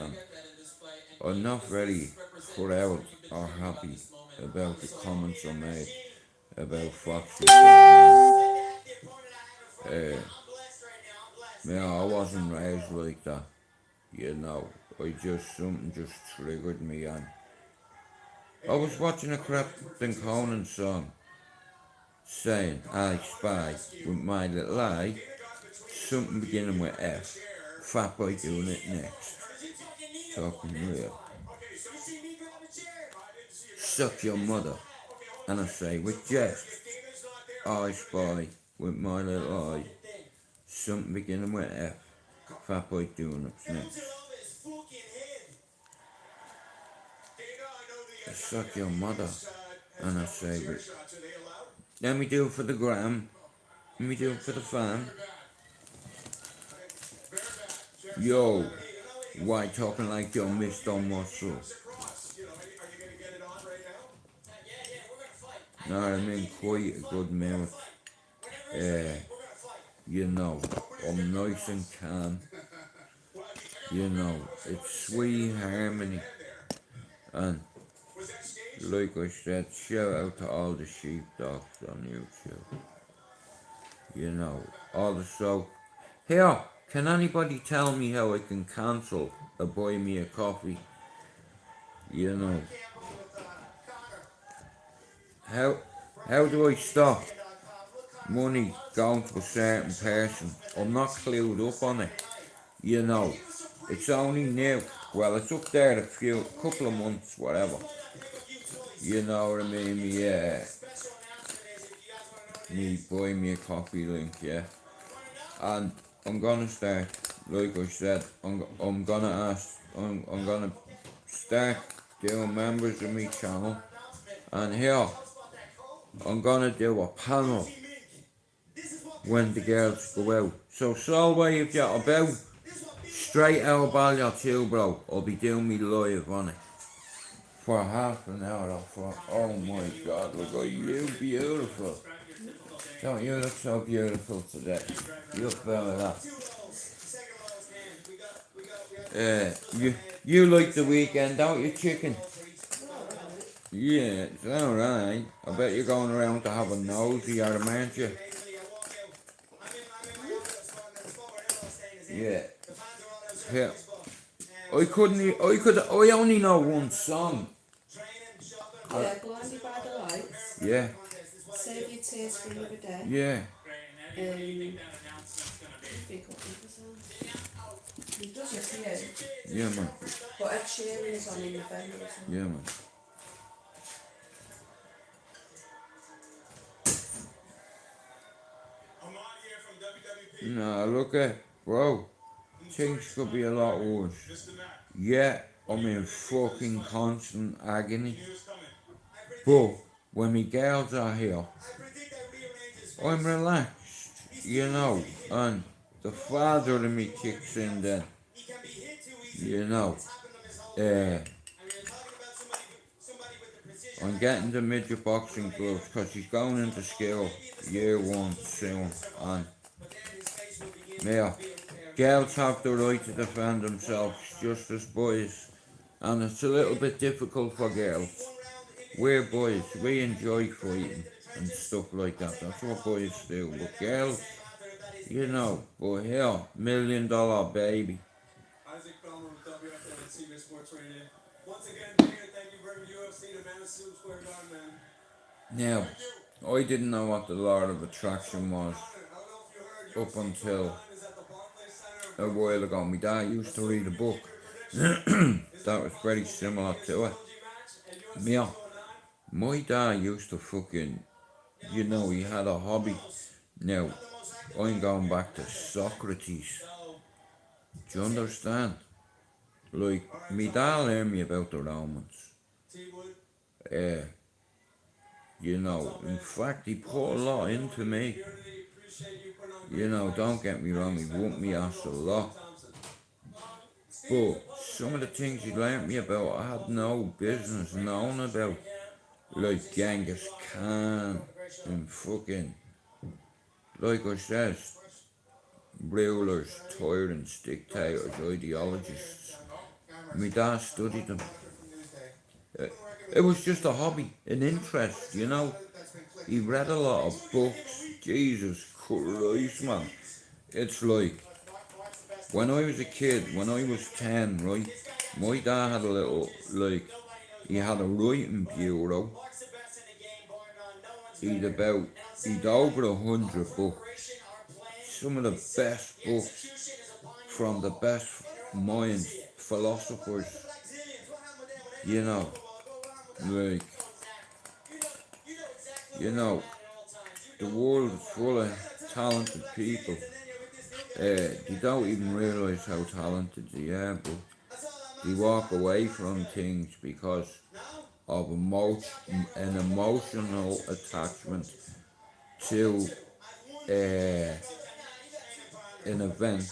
I'm not very proud or happy about the comments I made about Foxy. Yeah, I wasn't raised like that, you know. Something just triggered me, and I was watching a Captain Conan song saying I spy with my little eye, something beginning with F, fat boy doing it next, talking real. Suck your mother, and I say with jest, I spy with my little eye, something beginning with F, fat boy doing it next. I suck your mother, and I say with, let me do it for the gram, let me do it for the fam. Yo, why talking like you're Mr. Muscle? No, I mean quite a good mouth. You know, I'm nice and calm. You know, it's sweet harmony. And like I said, shout out to all the sheepdogs on YouTube. You know, also Here, can anybody tell me how I can cancel a buy me a coffee? You know, how do I stop money going to a certain person? I'm not clued up on it. You know, it's only new. Well, it's up there a couple of months, whatever. You know what I mean? Me buy me a coffee link, yeah. And I'm gonna start, like I said, I'm gonna start doing members of my channel. And here, I'm gonna do a panel when the girls go out. So Solway, if you're about, straight out of Ballier too, bro. I'll be doing me live on it. For half an hour or for, oh my god, look at you, beautiful. Don't you look so beautiful today? You look better than that. You like the weekend, don't you, chicken? Yeah, it's alright. I bet you're going around to have a nosy, aren't you? Yeah. Yeah. I only know one song. Yeah, Blinded by the Lights. Yeah. Save Your Tears for Another Day. Yeah. Big up with us. He does a few. Yeah, man. But Ed Sheeran is on in November as well. Yeah, man. Nah, look at, bro. Things could be a lot worse. Yeah, I'm in fucking constant agony. But when my girls are here, I'm relaxed, you know, and the father of me kicks in then, you know. I'm getting the midget boxing gloves because he's going into school year 1 soon, and yeah, girls have the right to defend themselves just as boys, and it's a little bit difficult for girls. We're boys, we enjoy fighting and stuff like that, that's what boys do, but girls, you know, but here, $1 million baby. Isaac Bellman with WFN and CBS Sports Radio. Once again, David, thank you for UFC to Madison Square Garden, man. Now, I didn't know what the Law of Attraction was up until a while ago. My dad used to read a book that was very similar to it. Yeah, my dad used to fucking, you know, he had a hobby. Now, I'm going back to Socrates. Do you understand? Like, my dad learned me about the Romans. You know, in fact, he put a lot into me. You know, don't get me wrong, he whooped me ass a lot. But some of the things he learned me about, I had no business knowing about. Like Genghis Khan and fucking, like I said, rulers, tyrants, dictators, ideologists. My dad studied them. It was just a hobby, an interest, you know. He read a lot of books. Jesus Christ, man. It's like, when I was a kid, when I was 10, right, my dad had a little, like, he had a writing bureau. He'd over 100 books. Some of the best books from the best minds, philosophers, you know, like, you know, the world is full of talented people. They don't even realise how talented they are, but they walk away from things because of an emotional attachment to an event.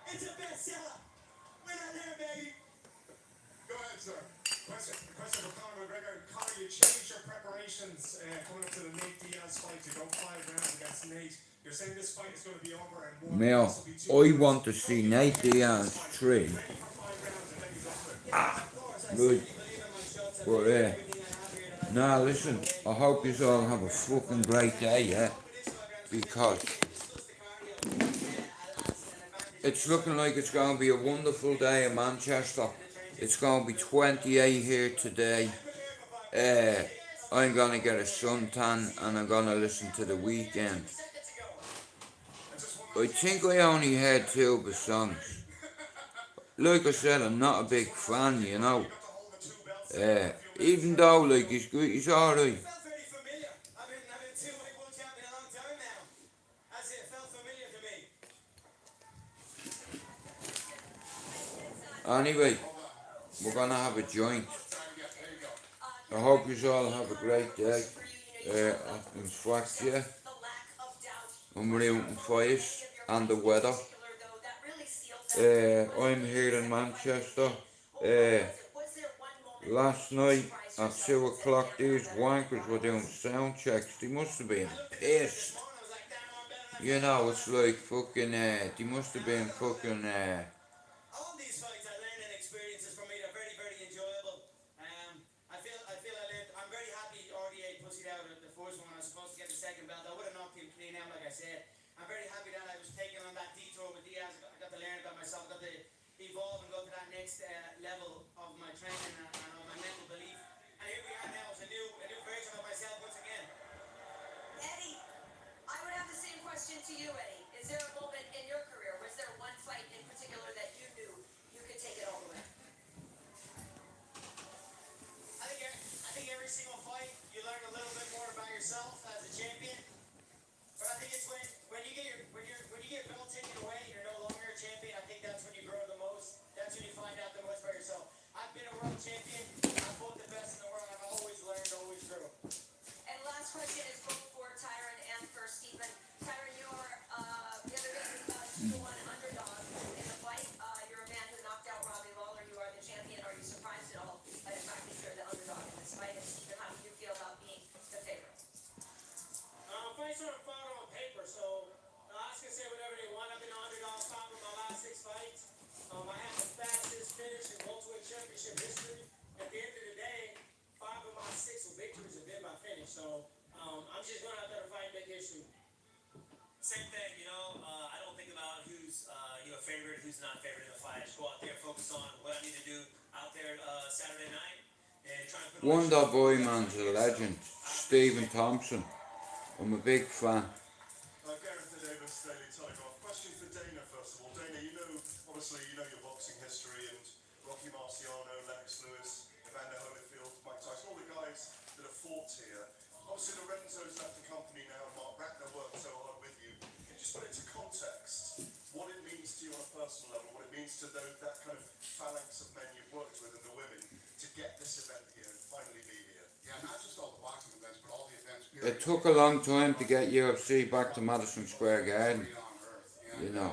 It's a bestseller. We're not there, baby. Go ahead, sir. Question for Conor McGregor. Conor, you changed your preparations coming up to the Nate Diaz fight to go 5 rounds against to Nate. You're saying this fight is going to be over and more. Now, This will be two I want rounds. to see Nate Diaz train. Ready for 5 rounds and then he's over it. Good. But now listen, I hope you all have a fucking great day, yeah? Because it's looking like it's going to be a wonderful day in Manchester. It's going to be 28 here today. I'm going to get a suntan and I'm going to listen to The Weekend. I think I only heard 2 of his songs. Like I said, I'm not a big fan, you know. Even though, like, he's good, he's alright. Felt very familiar. I've been 2-weight world champion a long time now. That's it, felt familiar to me. Anyway, we're going to have a joint. I hope you all have a great day. In fact, yeah, I'm rooting for you and the weather. I'm here in Manchester. Last night at 2 o'clock, these wankers were doing sound checks. They must have been pissed. You know, it's like fucking, they must have been fucking, All these fights I learned and experiences from me, they're very, very enjoyable. I feel I learned, I'm very happy RDA pussied out at the first one. I was supposed to get the second belt. I would have knocked him clean out, like I said. I'm very happy that I was taken on that detour with Diaz. I got to learn about myself, got to evolve and go to that next level of my training and of my mental belief. And here we are now as a new version of myself once again. Eddie, I would have the same question to you, Eddie. Is there a moment in your career, was there one fight in particular that you knew you could take it all the way? I think every single fight you learn a little bit more about yourself as a champion. But I think it's when you get your belt taken away, you're no longer a champion. I think that's when you grow the most. That's when you find out the most about yourself. I've been a world champion. I'm both the best in the world. I've always learned, always grew. And last question is both for Tyron and for Stephen. Tyron, you are the other day 2-1 underdog in the fight. You're a man who knocked out Robbie Lawler. You are the champion. Are you surprised at all by the fact that you're the underdog in this fight? And Stephen, how do you feel about being the favorite? Fights are fought on paper, so Oscar can say whatever they want. I've been an underdog five of my last 6 fights. I have the fastest finish in welterweight championship history. At the end of the day, 5 of my 6 victories have been my finish. So I'm just going out there to fight and make history. Same thing, I don't think about who's favorite, who's not favorite in the fight. I just go out there, focus on what I need to do out there Saturday night, and try and put Wonder Boy man's a legend. Stephen Thompson. I'm a big fan. Gareth the Davis, Daily Telegraph. Question for Dana, first of all. Dana, obviously you know your boxing history and Rocky Marciano, Lennox Lewis, Evander Holyfield, Mike Tyson, all the guys that have fought here. Obviously Lorenzo's left the company now, Mark Ratner worked so hard with you. Can you just put into context what it means to you on a personal level, what it means to that kind of phalanx of men you've worked with and the women to get this event here and finally be here? Yeah, not just all the boxing events, but all the events. It took a long time to get UFC back to Madison Square Garden. You know.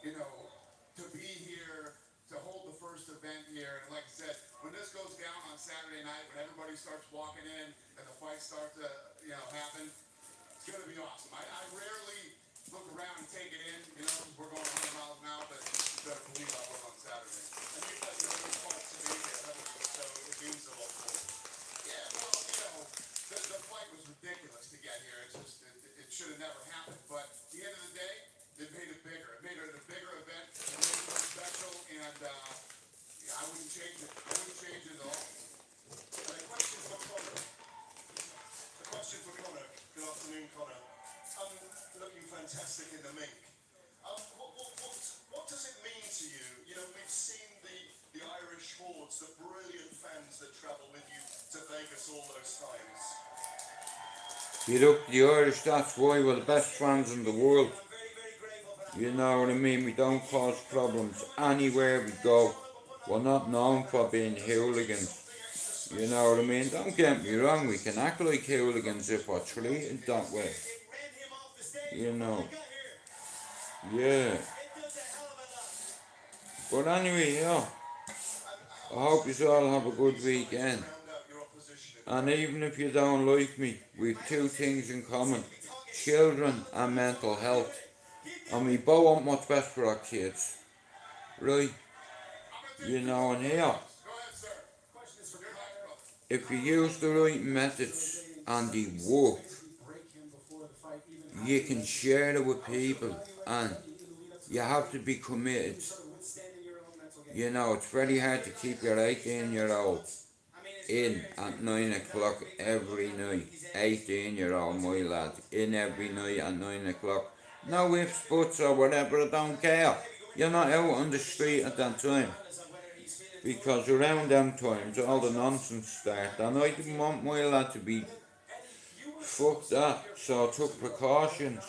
To be here, to hold the first event here, and like I said, when this goes down on Saturday night, when everybody starts walking in and the fights start to, happen, it's going to be awesome. I rarely look around and take it in, we're going 100 miles an hour, but you better believe I will on Saturday. And you've got your own fights to be here, haven't you? So it means a lot more. Yeah, well, the fight was ridiculous to get here. It should have never happened. But at the end of the day, it made it bigger. It made it a bigger event. It made it more special. And I wouldn't change it. I wouldn't change it at all. And a question for Connor. Good afternoon, Connor. Looking fantastic in the mink. What does it mean to you? We've seen the Irish hordes, the brilliant fans that travel with you to Vegas all those times. You look, the Irish, that's why we're the best fans in the world. You know what I mean? We don't cause problems anywhere we go. We're not known for being hooligans. You know what I mean? Don't get me wrong, we can act like hooligans if we're treated that way. Yeah. But anyway, yeah. I hope you all have a good weekend. And even if you don't like me, we've 2 things in common. children and mental health. And we both want what's best for our kids. Right? You know, and here, if you use the right methods and they work, you can share it with people, and you have to be committed. You know, it's very hard to keep your 18-year-old in at 9 o'clock every night. 18-year-old, my lad, in every night at 9 o'clock. No ifs, buts, or whatever, I don't care. You're not out on the street at that time. Because around them times, all the nonsense starts. And I didn't want my lad to be fuck that, so I took precautions.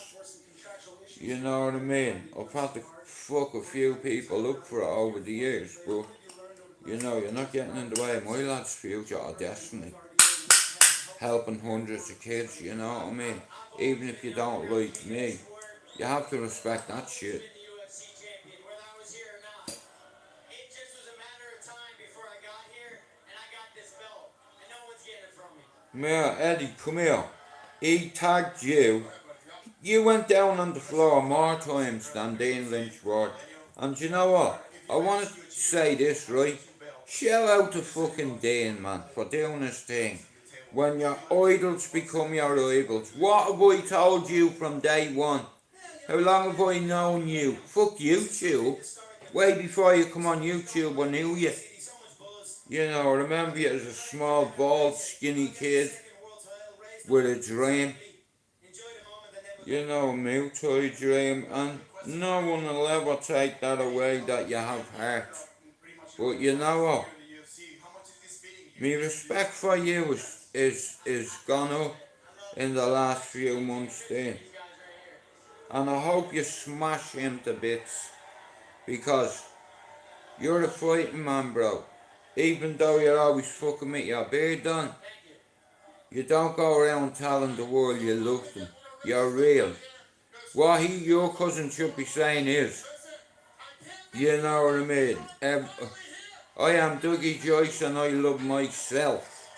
You know what I mean? I've had to fuck a few people up for it over the years, but you know, you're not getting in the way of my lad's future or destiny. Helping hundreds of kids, you know what I mean? Even if you don't like me, you have to respect that shit. Yeah, Eddie, come here. He tagged you. You went down on the floor more times than Dean Lynch would. And you know what? I want to say this, right? Shout out to fucking Dean, man, for doing this thing. When your idols become your rivals. What have I told you from day one? How long have I known you? Fuck YouTube. Way before you come on YouTube, I knew you. You know, I remember you as a small, bald, skinny kid with a dream. You know, a multi dream, and no one will ever take that away that you have heart. But you know what? My respect for you is gone up in the last few months then. And I hope you smash him to bits, because you're a fighting man, bro. Even though you're always fucking with your beard done, you don't go around telling the world you love them. You're real. What your cousin should be saying is, you know what I mean? I am Dougie Joyce and I love myself.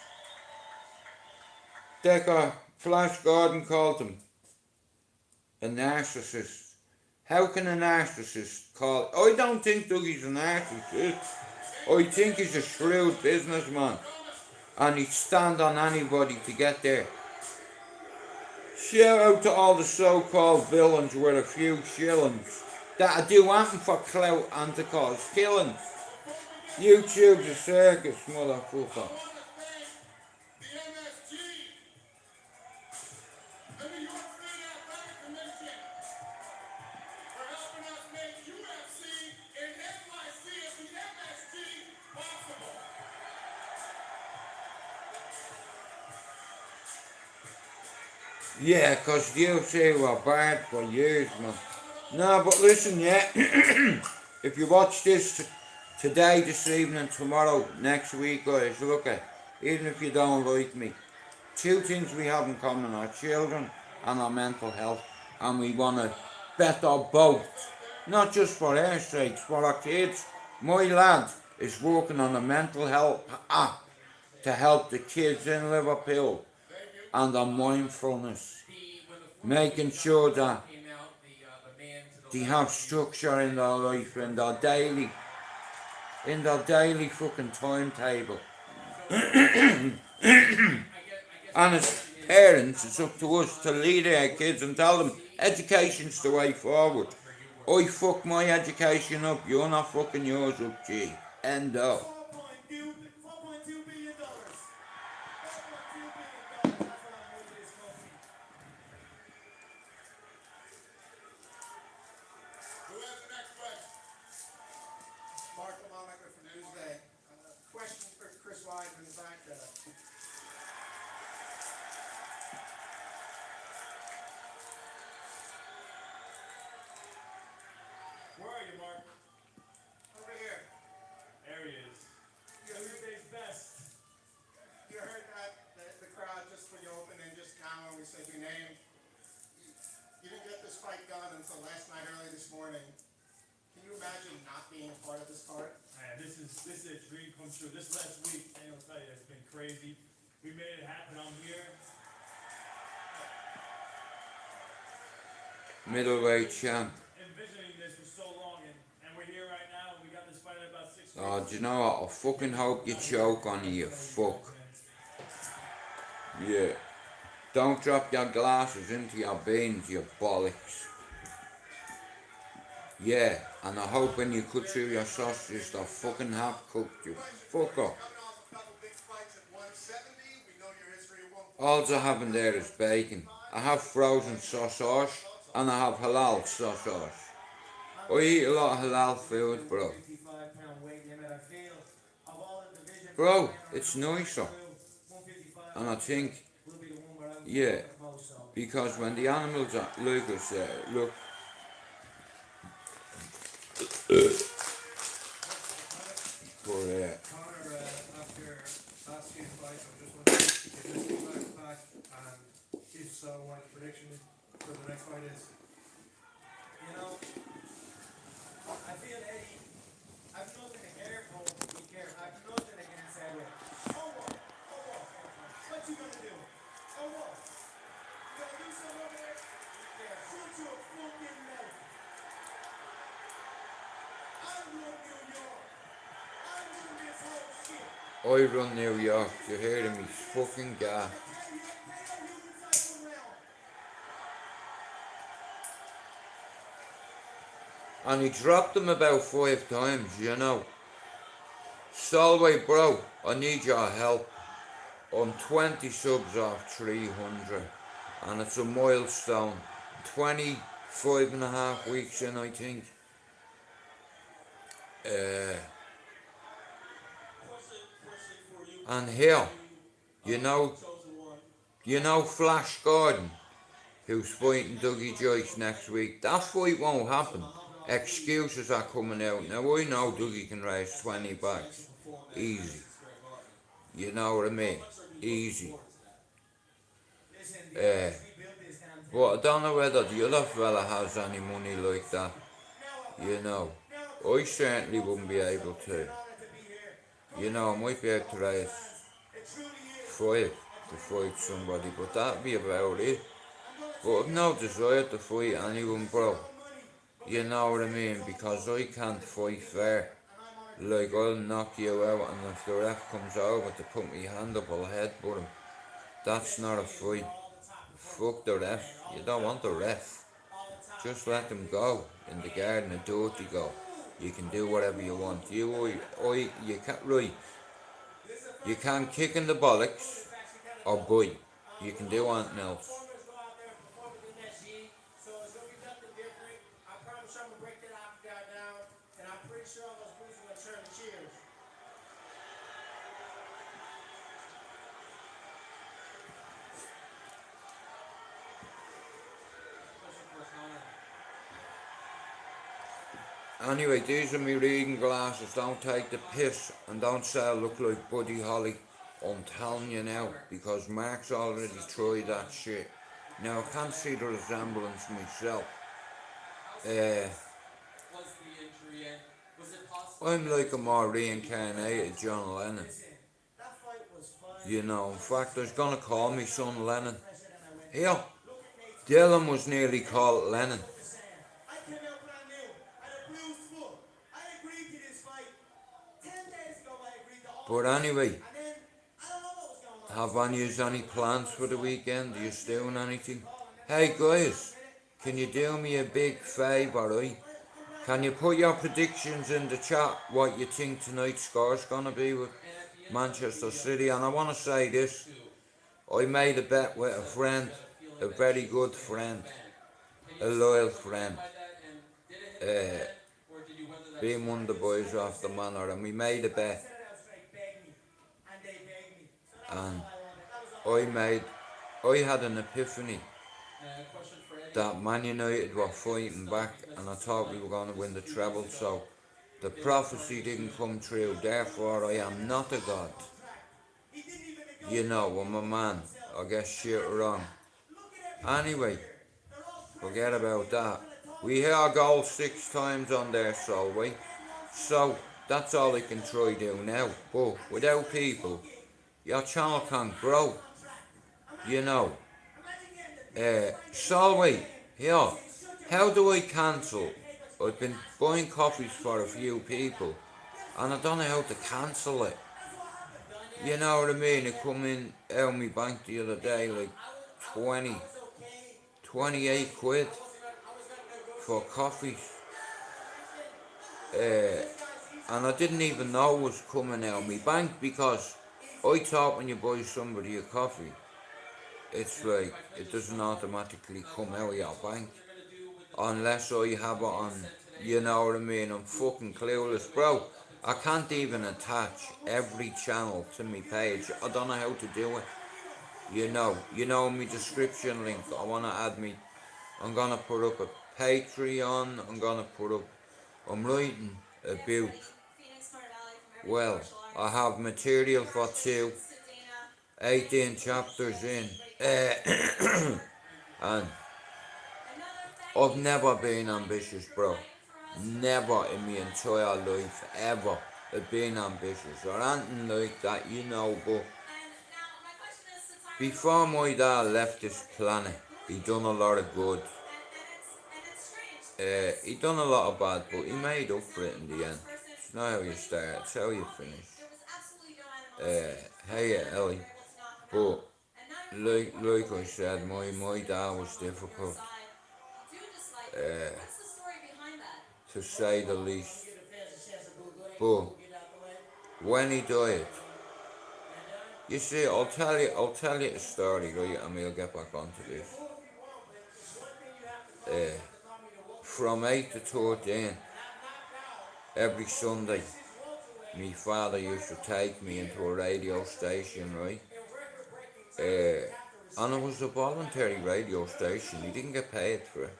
Decker Flash Gordon called him a narcissist. How can a narcissist call? I don't think Dougie's a narcissist. I think he's a shrewd businessman, and he'd stand on anybody to get there. Shout out to all the so-called villains with a few shillings that do anything for clout and to cause killings. YouTube's a circus, motherfucker. Yeah, cause the UFC were bad for years, man. No, but listen, yeah, if you watch this today, this evening, tomorrow, next week, guys, look at, even if you don't like me, two things we have in common: our children and our mental health, and we want to better both, not just for our sakes, for our kids. My lad is working on a mental health app to help the kids in Liverpool, and on mindfulness, making sure that they have structure in their life, in their daily fucking timetable. And as parents, it's up to us to lead our kids and tell them education's the way forward. I fuck my education up, you're not fucking yours up, G. End of. Where are you, Mark? Over here. There he is. Tuesday's best. You heard that, the crowd, just when you opened and just now when we said your name. You didn't get this fight done until last night, early this morning. Can you imagine not being a part of this card? Man, this is a dream come true. This last week, I'll tell you, it's been crazy. We made it happen. I'm here. middleweight champ. envisioning this for so long, and we're here right now, and we got this fight in about 6 weeks. Oh, do you know what? I fucking hope you choke on it, you fuck. Yeah. Don't drop your glasses into your beans, you bollocks. Yeah, and I hope when you cut through your sausages, they're fucking half cooked, you fucker. All I have in there is bacon. I have frozen sausage, and I have halal sausage. I eat a lot of halal food, bro. 55-pound weight limit. I feel of all the divisions, Bro, it's nicer. 155 And I think, will be the one where I'm yeah, the most, so. because when the animals are, look, look. For Connor, after last few fights, I'm just wondering if you just back, and if so, what the prediction for the next fight is. You know, I feel Eddie, I've nothing to care for, you care. I've nothing against Eddie. Oh what? Oh what? What you gonna do? Oh what? You gonna do something over there? Yeah, shut your fucking mouth. I run New York. I run this whole shit. I run New York, you hearing me? Fucking guy. And he dropped them about 5 times, you know. Solway, bro, I need your help. I'm 20 subs off 300, and it's a milestone. 25 and a half weeks in, I think. And here, you know Flash Gordon, who's fighting Dougie Joyce next week. That fight won't happen. Excuses are coming out. Now I know Dougie can raise 20 bucks. Easy. You know what I mean? Easy. But I don't know whether the other fella has any money like that. You know. I certainly wouldn't be able to. You know, I might be able to raise 5 to fight somebody, but that'd be about it. But I've no desire to fight anyone, bro. You know what I mean? Because I can't fight fair. Like, I'll knock you out, and if the ref comes over to put my hand up, I'll headbutt him. That's not a fight. Fuck the ref. You don't want the ref. Just let them go in the garden, a dirty go. You can do whatever you want. You can't, right. You can't kick in the bollocks or bite. You can do anything else. So it's gonna be nothing different. I promise I'm gonna break that off guy down, and I'm pretty sure all those boys are gonna turn the cheers. Anyway, these are my reading glasses. Don't take the piss and don't say I look like Buddy Holly. I'm telling you now, because Mark's already tried that shit. Now I can't see the resemblance myself. I'm like a more reincarnated John Lennon. You know, in fact, I was gonna call me son Lennon. Here, Dylan was nearly called Lennon. I came out brand new. I had a bruised foot. I agreed to this fight. 10 days ago I agreed to all. But anyway, And then I don't know what was going on. have any plans for the weekend? Are you doing anything? Hey guys, can you do me a big favour, right? Can you put your predictions in the chat, what you think tonight's score's gonna be with Manchester City? And I wanna say this, I made a bet with a friend, a very good friend, a loyal friend, being one of the boys off the manor, and we made a bet. And I had an epiphany that Man United were fighting back, and I thought we were going to win the treble, so the prophecy didn't come true. Therefore I am not a god. You know, I'm a man. I get shit wrong. Anyway, forget about that. We hit our goal 6 times on there, Solway. So that's all I can try do now. But without people, your channel can't grow. You know. Solway, here, How do I cancel? I've been buying coffees for a few people, and I don't know how to cancel it. You know what I mean? It come in out of my bank the other day, like 20, 28 quid for coffees. And I didn't even know it was coming out of my bank because I thought when you buy somebody a coffee, it's like it doesn't automatically come out of your bank unless I have it on, you know what I mean? I'm fucking clueless, bro. I can't even attach every channel to my page. I don't know how to do it. You know my description link. I wanna add me. I'm gonna put up a Patreon. I'm writing about. Well, I have material for 18 chapters in. And I've never been ambitious, bro. Never in my entire life, ever, have been ambitious or anything like that, you know, but before my dad left this planet, he done a lot of good. He done a lot of bad, but he made up for it in the end. It's not how you start, it's how you finish. Hey, Ellie. But like I said, my dad was difficult, to say the least. But when he died, you see, I'll tell you the story, right, and we'll get back onto this. From 8 to 13, every Sunday, my father used to take me into a radio station, right? And it was a voluntary radio station. He didn't get paid for it.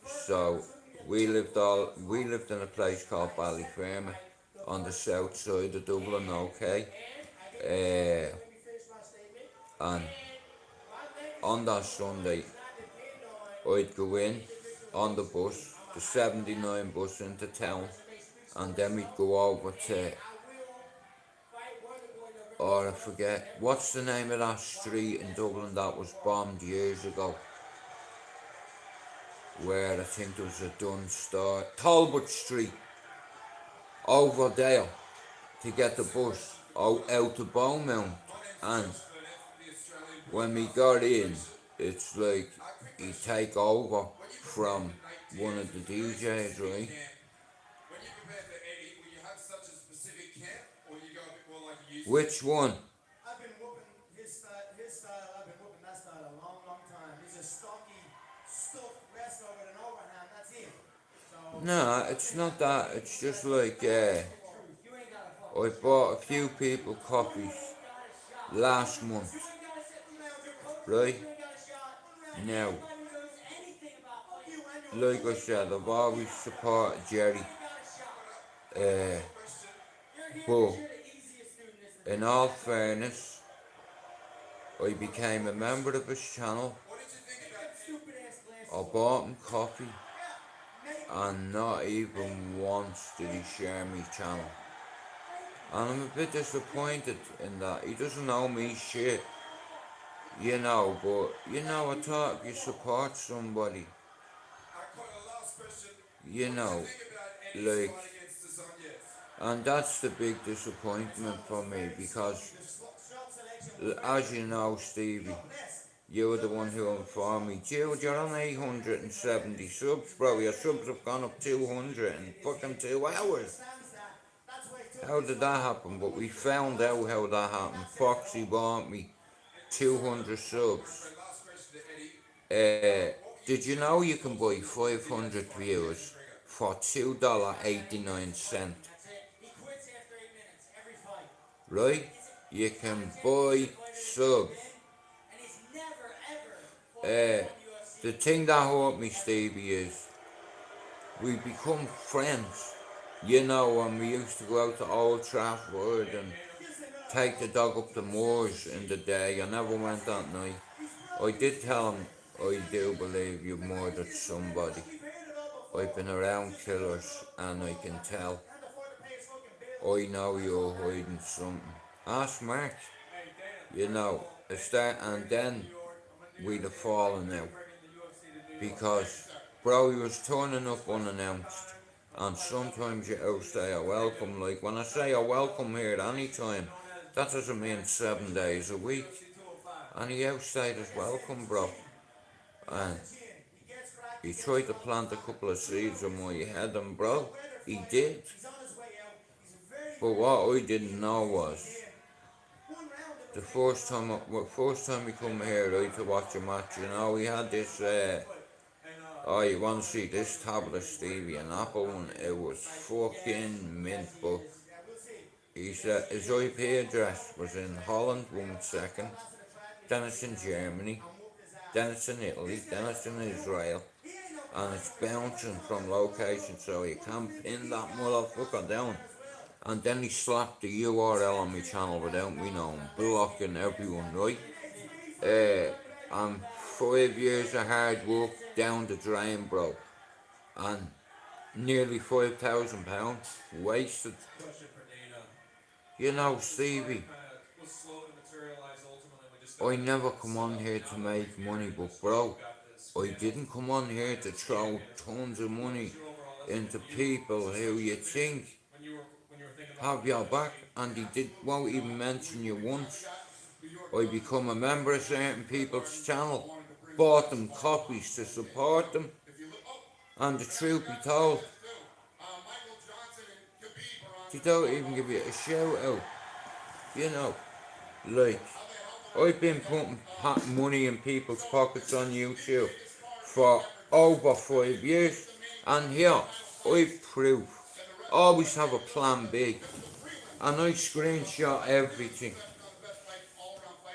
So we lived in a place called Ballyfermot on the south side of Dublin, okay? And on that Sunday, I'd go in on the bus, the 79 bus into town, and then we'd go over to, or I forget, what's the name of that street in Dublin that was bombed years ago? Where I think there was a Dunn store, Talbot Street, over there, to get the bus out to Beaumont. And when we got in, it's like he take over from one of the DJs, right? Which one? I've been whooping his style, I've been whooping that style a long, long time. He's a stocky, stuffed wrestler with an overhand, that's it. So, No, it's not that. It's just like, I bought a few people coffees last month, right? Now, like I said, I've always supported Jerry. But in all fairness, I became a member of his channel. I bought him coffee, and not even once did he share my channel. And I'm a bit disappointed in that. He doesn't know me shit, you know, but you know, I thought if you support somebody, you know, like, and that's the big disappointment for me because, as you know, Stevie, you were the one who informed me, Jude, you're on 870 subs, bro. Your subs have gone up 200 in fucking 2 hours. How did that happen? But we found out how that happened. Foxy bought me 200 subs. Did you know you can buy 500 views for $2.89? Right? You can buy subs. The thing that hurt me, Stevie, is we become friends. You know, when we used to go out to Old Trafford and take the dog up the moors in the day. I never went that night. I did tell him, I do believe you murdered somebody. I've been around killers and I can tell. I know you're hiding something. Ask Mark. You know, it's that, and then we'd have fallen out. because, bro, he was turning up unannounced. And sometimes you outstay a welcome. Like, when I say a welcome here at any time, that doesn't mean 7 days a week. And he outstayed his welcome, bro. And he tried to plant a couple of seeds in my head, and bro, he did. But what I didn't know was, the first time we come here, right, to watch a match, you know, we had this, oh, you want to see this tablet of Stevie and Apple one? It was fucking mint, but his IP address was in Holland 1 second, then it's in Germany, then it's in Italy, then it's in Israel, and it's bouncing from location, so you can't pin that motherfucker down. And then he slapped the URL on my channel without me knowing, blocking everyone, right? And 5 years of hard work down the drain, bro. And nearly £5,000 wasted. You know, Stevie, I never come on here to make money, but bro, I didn't come on here to throw tons of money into people who you think have your back, and won't even mention you once. I become a member of certain people's channel, bought them copies to support them, and the truth be told, they don't even give you a shout out. You know, like, I've been putting money in people's pockets on YouTube for over 5 years, and here, I've proof. Always have a plan B, and I screenshot everything,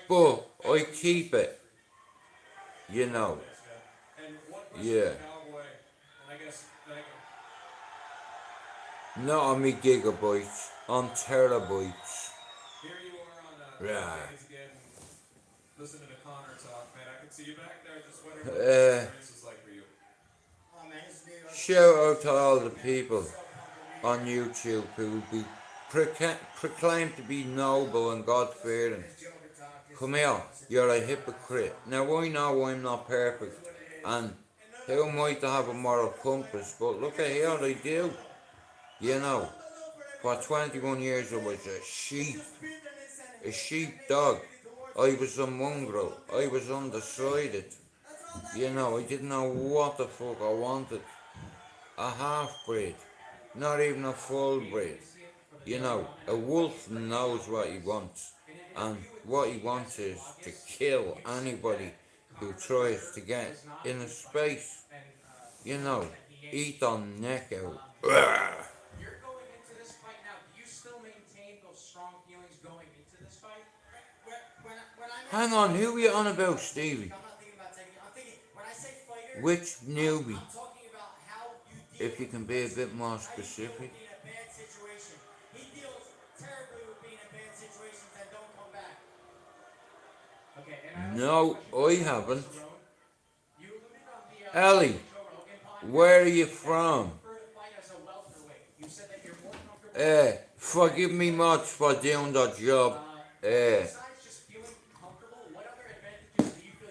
but I keep it, you know. Yeah. Not on me gigabytes, on terabytes. Here you are on Yeah. Listen to Connor talk, man. I can see you back there. Just whatever the experience is like for you. Shout out to all the people on YouTube who be proclaimed to be noble and God-fearing. Come here, you're a hypocrite. Now I know I'm not perfect, and who am I to have a moral compass? But look at here, I do. You know, for 21 years I was a sheepdog. I was a mongrel. I was undecided. You know, I didn't know what the fuck I wanted. A half-breed, not even a full-breed. You know, a wolf knows what he wants, and what he wants is to kill anybody who tries to get in a space. You know, eat their neck out. You're going into this fight now. Do you still maintain those strong feelings going into this fight? Hang on, who are you on about, Stevie? I'm not thinking about taking. I'm thinking when I say fighter. Which newbie? I'm talking about how you deal. If you can be a bit more specific. How you deal with being in a bad situation. He deals terribly with being in bad situations that don't come back. Okay, and No, I haven't. Ellie, where are you from? Forgive me much for doing that job.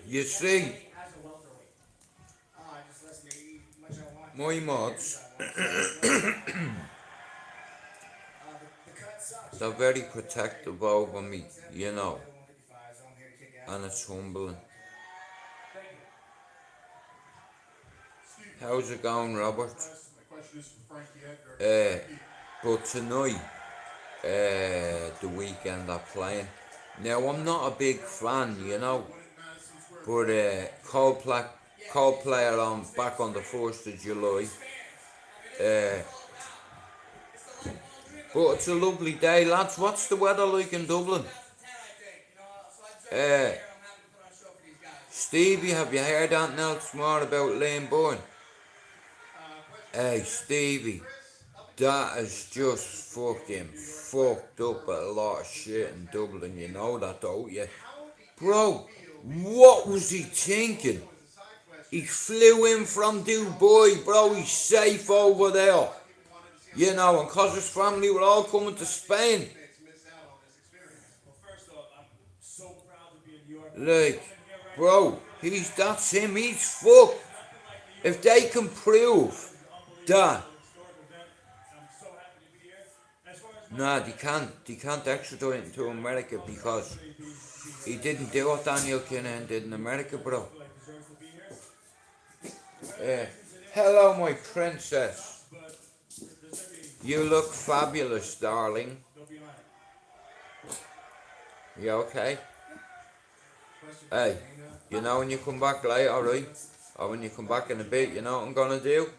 You see, my mods, they're very protective over me, you know, and it's humbling. How's it going, Robert? But tonight, the weekend they're playing. Now, I'm not a big fan, you know, but Coldplay are on back on the 1st of July. But it's a lovely day, lads. What's the weather like in Dublin? Stevie, have you heard anything else more about Lane Bourne? Hey, Stevie, that is just fucking fucked up a lot of shit in Dublin, you know that, don't you? Bro, what was he thinking? He flew in from Dubai, bro, he's safe over there. You know, and cause his family were all coming to Spain. Like, bro, that's him, he's fucked. if they can prove that, no, they can't extradite him to America because he didn't do what Daniel Kinahan did in America, bro. Hello, my princess. You look fabulous, darling. You okay? Hey, you know when you come back later, right? Or when you come back in a bit, you know what I'm gonna do?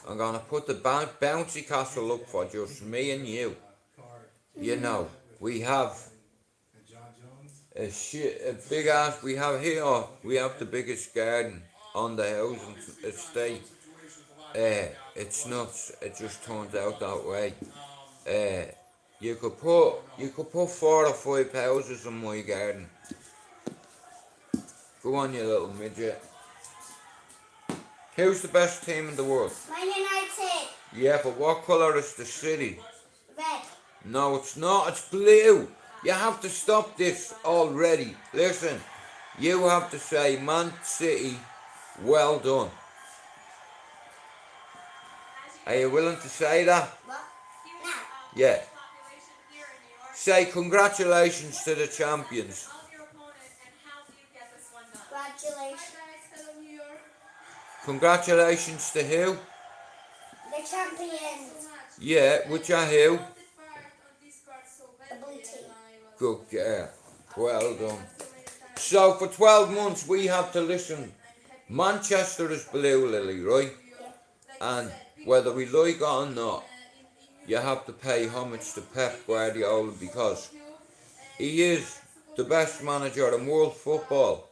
I'm gonna put the bouncy castle up for just me and you. You know, we have a big ass. We have here. We have the biggest garden on the housing estate. It's nuts. It just turns out that way. You could put 4 or 5 houses in my garden. Go on, you little midget. Who's the best team in the world? Man United. Yeah, but what colour is the city? Red. No, it's not. It's blue. You have to stop this already. Listen, you have to say Man City, well done. Are you willing to say that? What? No. Yeah. Say congratulations to the champions. Congratulations. Congratulations to who? The champions. Yeah, which are who? The blue team. Good girl. Well done. So for 12 months we have to listen. Manchester is blue, Lily, right? And whether we like it or not, you have to pay homage to Pep Guardiola because he is the best manager in world football.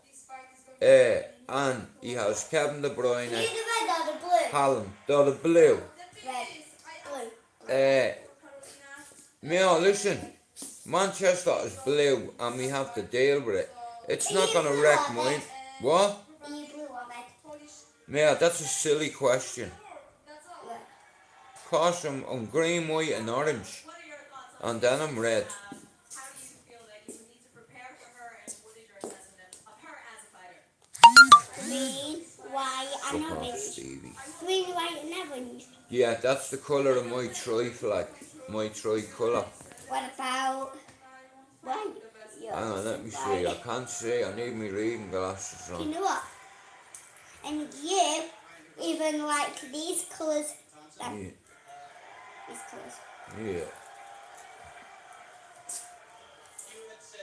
And he has Kevin De Bruyne, You the red or the blue? Haaland, they're the blue. Red. Blue. Mia, listen, Manchester is blue and we have to deal with it. It's not going to wreck mine. What? Are you blue or red? Mia, that's a silly question. Red. Of course, I'm green, white and orange. And then I'm red. How do you feel that you need to prepare for her, and what is your assessment of her as a fighter? Green, white, and Fuck off, orange. Stevie. Green, white, and orange. Yeah, that's the colour of my tri-flag. My tri-colour. What about white? Hang on, let me see. I can't see. I need my reading glasses You on. know what? And you even like these colours. Yeah. These colours. Yeah.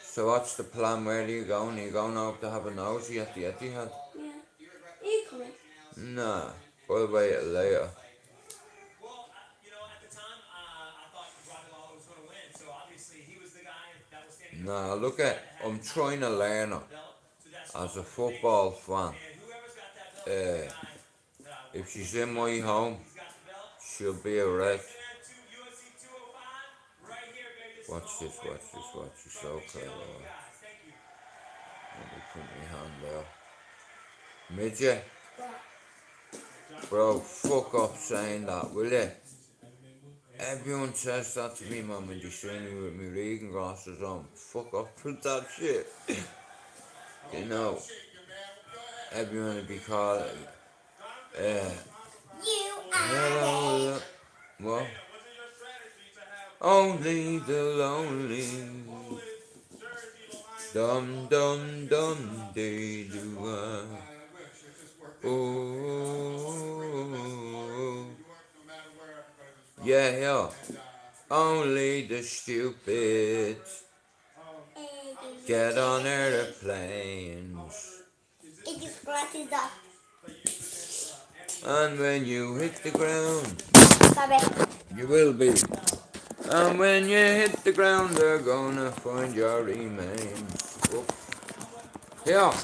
So what's the plan? Where are you going? Are you going out to have a nosy at the Etihad? Yeah. Equally. Nah, we'll wait till later. Well, at the time, I thought Guardiola was going to win, so obviously he was the guy that was standing. Nah, look at, I'm trying to learn her as a football fan. If she's in my home, she'll be a wreck. Watch this. So clever. Let me put my hand there. Midget. Bro, fuck off saying that, will you? Everyone says that to me, man, when they see me with my reading glasses on. Fuck off with that shit. You know, everyone will be calling. You are Hello, red. what? Only the lonely. Dum dum dum they do. Oh, yeah. Only the stupid get on airplanes. It just glasses off. And when you hit the ground, Sorry. you will be. And when you hit the ground, they're gonna find your remains. Oh. Yeah.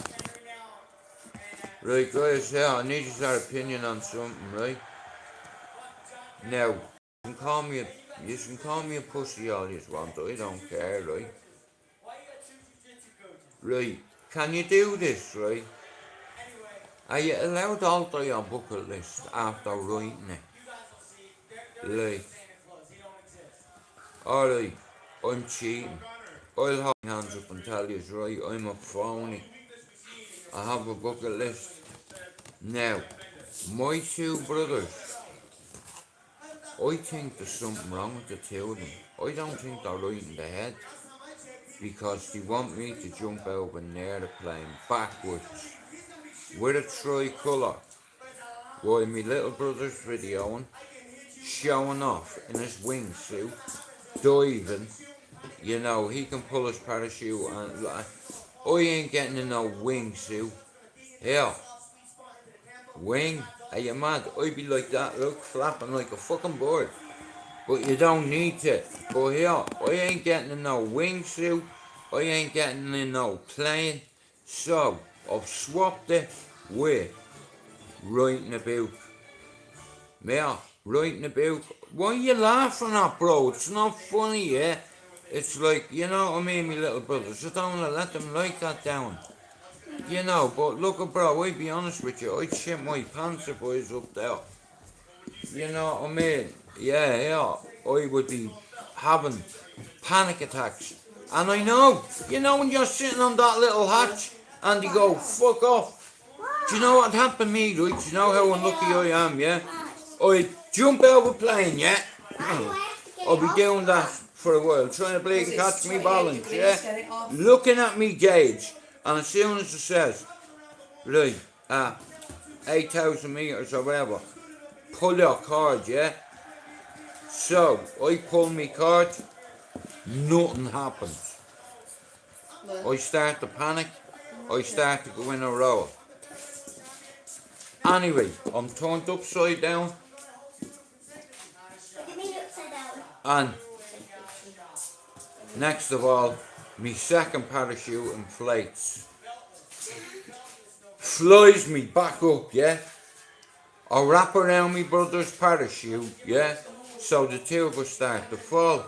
Right, guys, yeah, I need your opinion on something, right? Now, you can call me a pussy all you want, I don't care, right? Right, can you do this, right? Are you allowed to alter your bucket list after writing it? Like, alright, I'm cheating. I'll hold my hands up and tell you, right, I'm a phony. I have a bucket list. Now, My two brothers, I think there's something wrong with the two of them. I don't think they're right in the head because they want me to jump out of an airplane backwards with a tricolour while my little brother's videoing, showing off in his wingsuit, diving. You know, he can pull his parachute and like, I ain't getting in no wingsuit. Hell, wing? Are you mad? I'd be like that, look, flapping like a fucking bird. But you don't need to. But here, I ain't getting in no wingsuit. I ain't getting in no plane. So, I've swapped it with writing about. Yeah, writing about. Why are you laughing at, bro? It's not funny, yeah? It's like, you know what I mean, my little brothers. I don't want to let them like that down. You know, but look, bro, I'd be honest with you. I'd shit my pants if I was up there. You know what I mean? Yeah. I would be having panic attacks. And I know, you know when you're sitting on that little hatch and you go, fuck off. Do you know what happened to me, right? Do you know how unlucky I am, yeah? I jump out of a plane, yeah? I'll be doing that for a while, trying to bleed and catch me balance, yeah? Looking at me gauge, and as soon as it says, right, 8,000 metres or whatever, pull your card, yeah? So, I pull my card, nothing happens. I start to panic, I start to go in a row. Anyway, I'm turned upside down, and next of all, my second parachute inflates. Flies me back up, yeah? I wrap around my brother's parachute, yeah? So the two of us start to fall.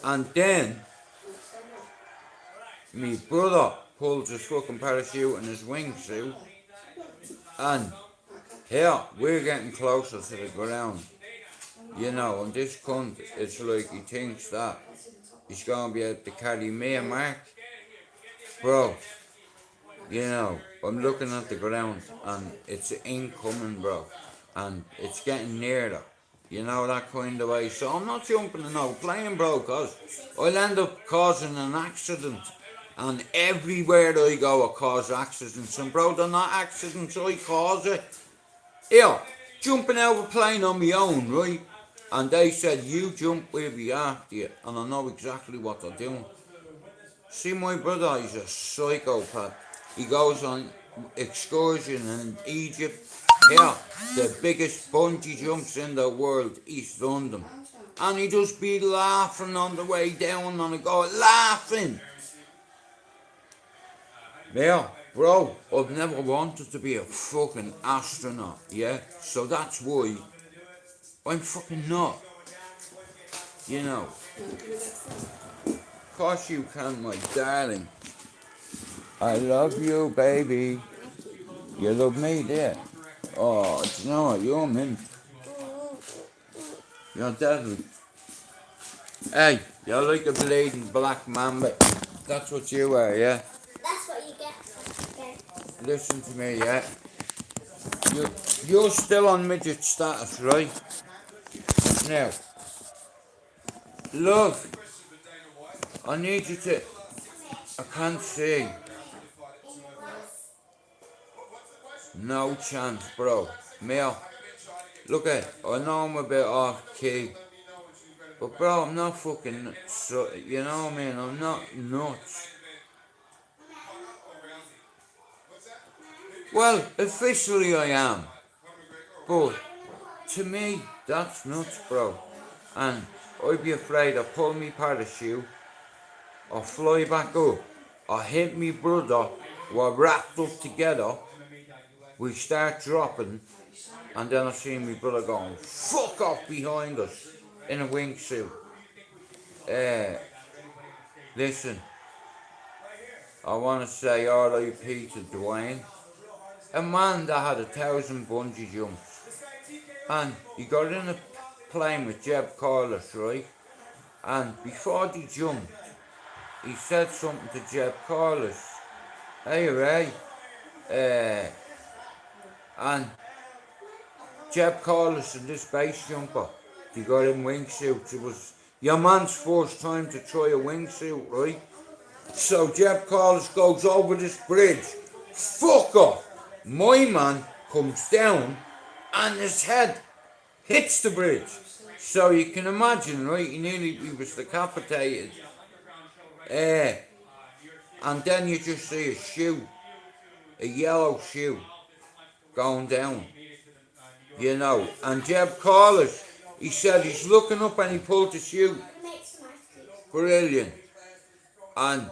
And then, my brother pulls his fucking parachute and his wingsuit, and here, we're getting closer to the ground. You know, and this cunt, it's like he thinks that he's gonna be able to carry me and Mark. Bro, you know, I'm looking at the ground and it's incoming, bro. And it's getting nearer. You know, that kind of way. So I'm not jumping in no plane, bro, because I'll end up causing an accident. And everywhere I go, I cause accidents. And bro, they're not accidents, I cause it. Yeah, jumping out of a plane on my own, right? And they said, you jump, we'll be after you. And I know exactly what they're doing. See, my brother, he's a psychopath. He goes on excursion in Egypt. Yeah, the biggest bungee jumps in the world. He's done them. And he just be laughing on the way down and I go, laughing. Yeah, bro, I've never wanted to be a fucking astronaut, yeah? So that's why I'm fucking not. You know. Of course you can, my darling. I love you, baby. You love me, dear. Oh, do you know what? You're mint. You're deadly. Hey, you're like a bleeding black mamba. That's what you are, yeah? That's what you get. Okay. Listen to me, yeah? You're still on midget status, right? Now, love, I need you to... I can't see. No chance, bro. Male, look at, I know I'm a bit off key, but bro, I'm not fucking, so, you know what I mean? I'm not nuts. Well, officially I am, but to me, that's nuts, bro. And I'd be afraid I pull me parachute, I fly back up, I hit me brother, we're wrapped up together, we start dropping, and then I see my brother going, fuck off behind us, in a wingsuit. Listen, I want to say R.I.P. to Dwayne, a man that had 1,000 bungee jumps, and he got in a plane with Jeb Corliss, right? And before they jumped, he said something to Jeb Corliss. Hey Ray, and Jeb Corliss and this base jumper, they got in wingsuits. It was your man's first time to try a wingsuit, right? So Jeb Corliss goes over this bridge. Fuck off! My man comes down and his head hits the bridge. So you can imagine, right? He was decapitated. And then you just see a shoe, a yellow shoe, going down. You know, and Jeb Corliss, he said he's looking up and he pulled the shoe. Brilliant. And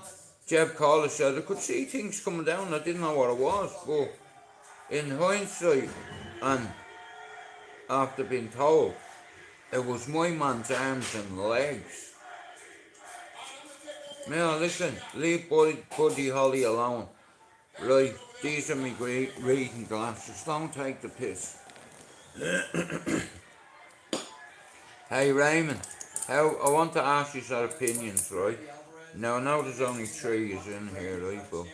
Jeb Corliss said, I could see things coming down, I didn't know what it was, but in hindsight, and after being told, it was my man's arms and legs. Now listen, leave Buddy Holly alone. Right, these are my reading glasses, don't take the piss. Hey Raymond, I want to ask you your opinions, right? Now I know there's only 3 is in here, right, but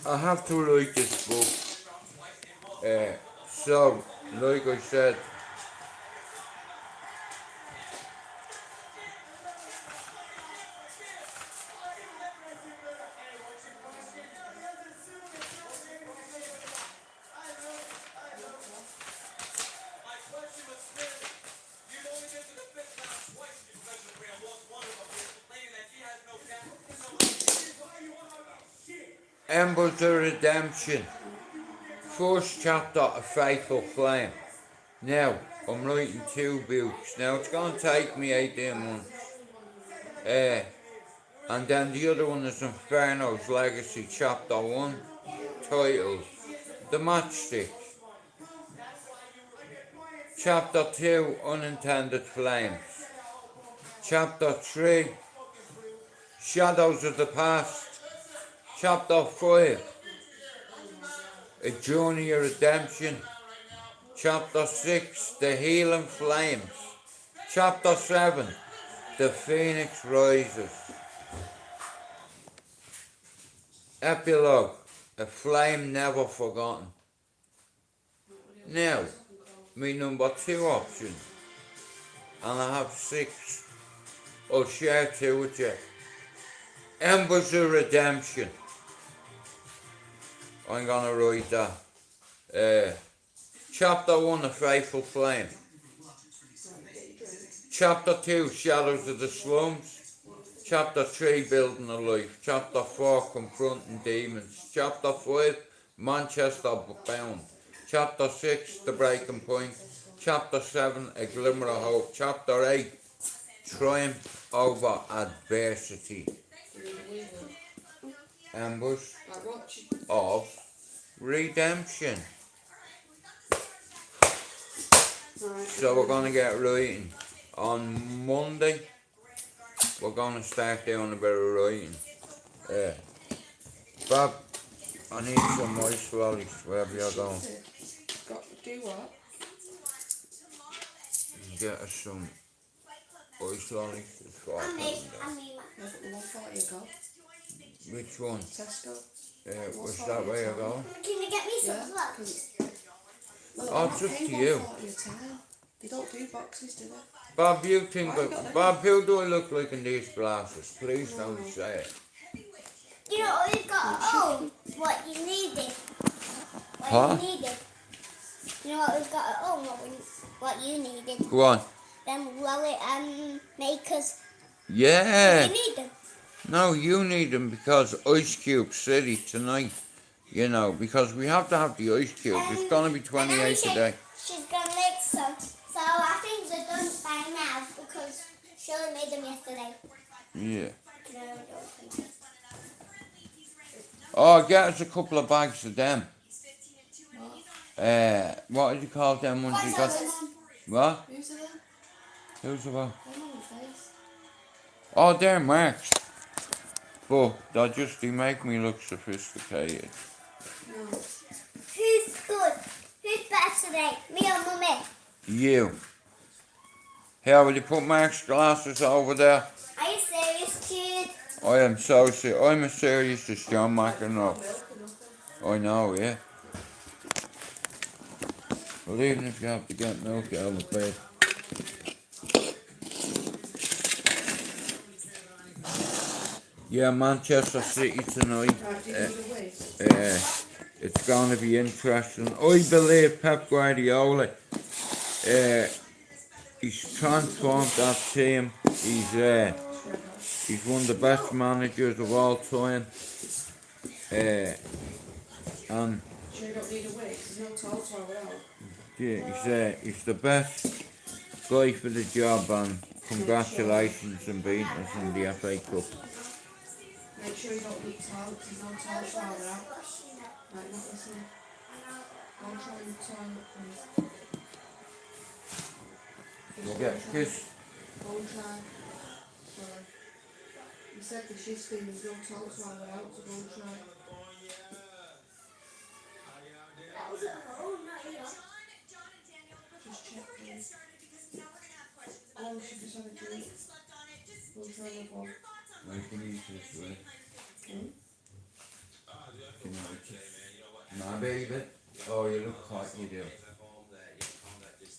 I have to write this book. So, like I said, Embers of Redemption, first chapter, A Fatal Flame. Now, I'm writing 2 books. Now, it's going to take me 18 months. And then the other one is Inferno's Legacy, chapter 1, titled The Matchstick. Chapter 2, Unintended Flames. Chapter 3, Shadows of the Past. Chapter 5, A Journey of Redemption. Chapter 6, The Healing Flames. Chapter 7, The Phoenix Rises. Epilogue, A Flame Never Forgotten. Now, my number 2 option, and I have 6. I'll share 2 with you. Embers of Redemption. I'm gonna write that. Chapter 1, A Faithful Flame. Chapter 2, Shadows of the Slums. Chapter 3, Building a Life. Chapter 4, Confronting Demons. Chapter 5, Manchester Bound. Chapter 6, The Breaking Point. Chapter 7, A Glimmer of Hope. Chapter 8, Triumph over Adversity. Embers of Redemption. So we're going to get writing. On Monday, we're going to start doing a bit of writing. Bob, I need some ice lollies wherever you're going. Do what? Get us some ice lollies. Which one? Tesco. Was that where you're going? Can you get me some as well? Oh, it's up to you. They don't do boxes, do they? Bob, you think Bob, who do I look like in these glasses? Please don't say it. You know, we've got what you needed. Huh? You needed. You know what we've got at home, what you needed. Go on. Them wallet and makers. Yeah. You need them. No, you need them because Ice Cube City tonight. You know, because we have to have the ice cube. It's going to be 28 today. She's going to make some. So I think they're done by now because she only made them yesterday. Yeah. No, I don't think. Oh, get us a couple of bags of them. What did you call them ones you got? What? Who's them? Who's the one? I know the face. Oh, they're marks. But they make me look sophisticated. No. Who's good? Who's better today? Me or Mummy? You. Here, will you put Mark's glasses over there? Are you serious, kid? I am so serious. I'm as serious as John McEnroe. I know, yeah. Well, even if you have to get milk out of bed. Yeah, Manchester City tonight. Right, do you need a wig? It's going to be interesting. I believe Pep Guardiola, he's transformed that team. He's one of the best managers of all time. And Sure you don't need a wig? There's no towel to wear out. yeah, he's the best guy for the job, and congratulations on beating us in the FA Cup. Make sure you don't need towel, there's no towel to wear out. Right, not listening. Go and try the toilet, please. You get a kiss. Go and try. Sorry. You said the shift's been, there's no towel to wear out, so go and try. That was at home, not here. Just check, please. Oh, we should just have a drink. Go and try the one. I can eat this way. Can I kiss? My baby. Oh, you look like you do.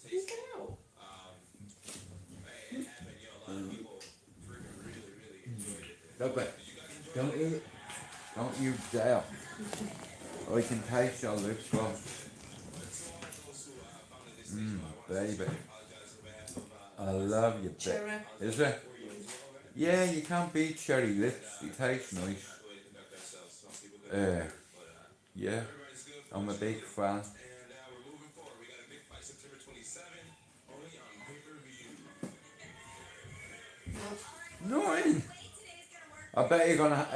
Please get out. Look it. Don't you dare. I can taste your lips close. Baby. I love you, Cherry. Is it? Yeah, you can't beat cherry lips. They taste nice. Yeah, I'm a big fan. No, I didn't. I bet are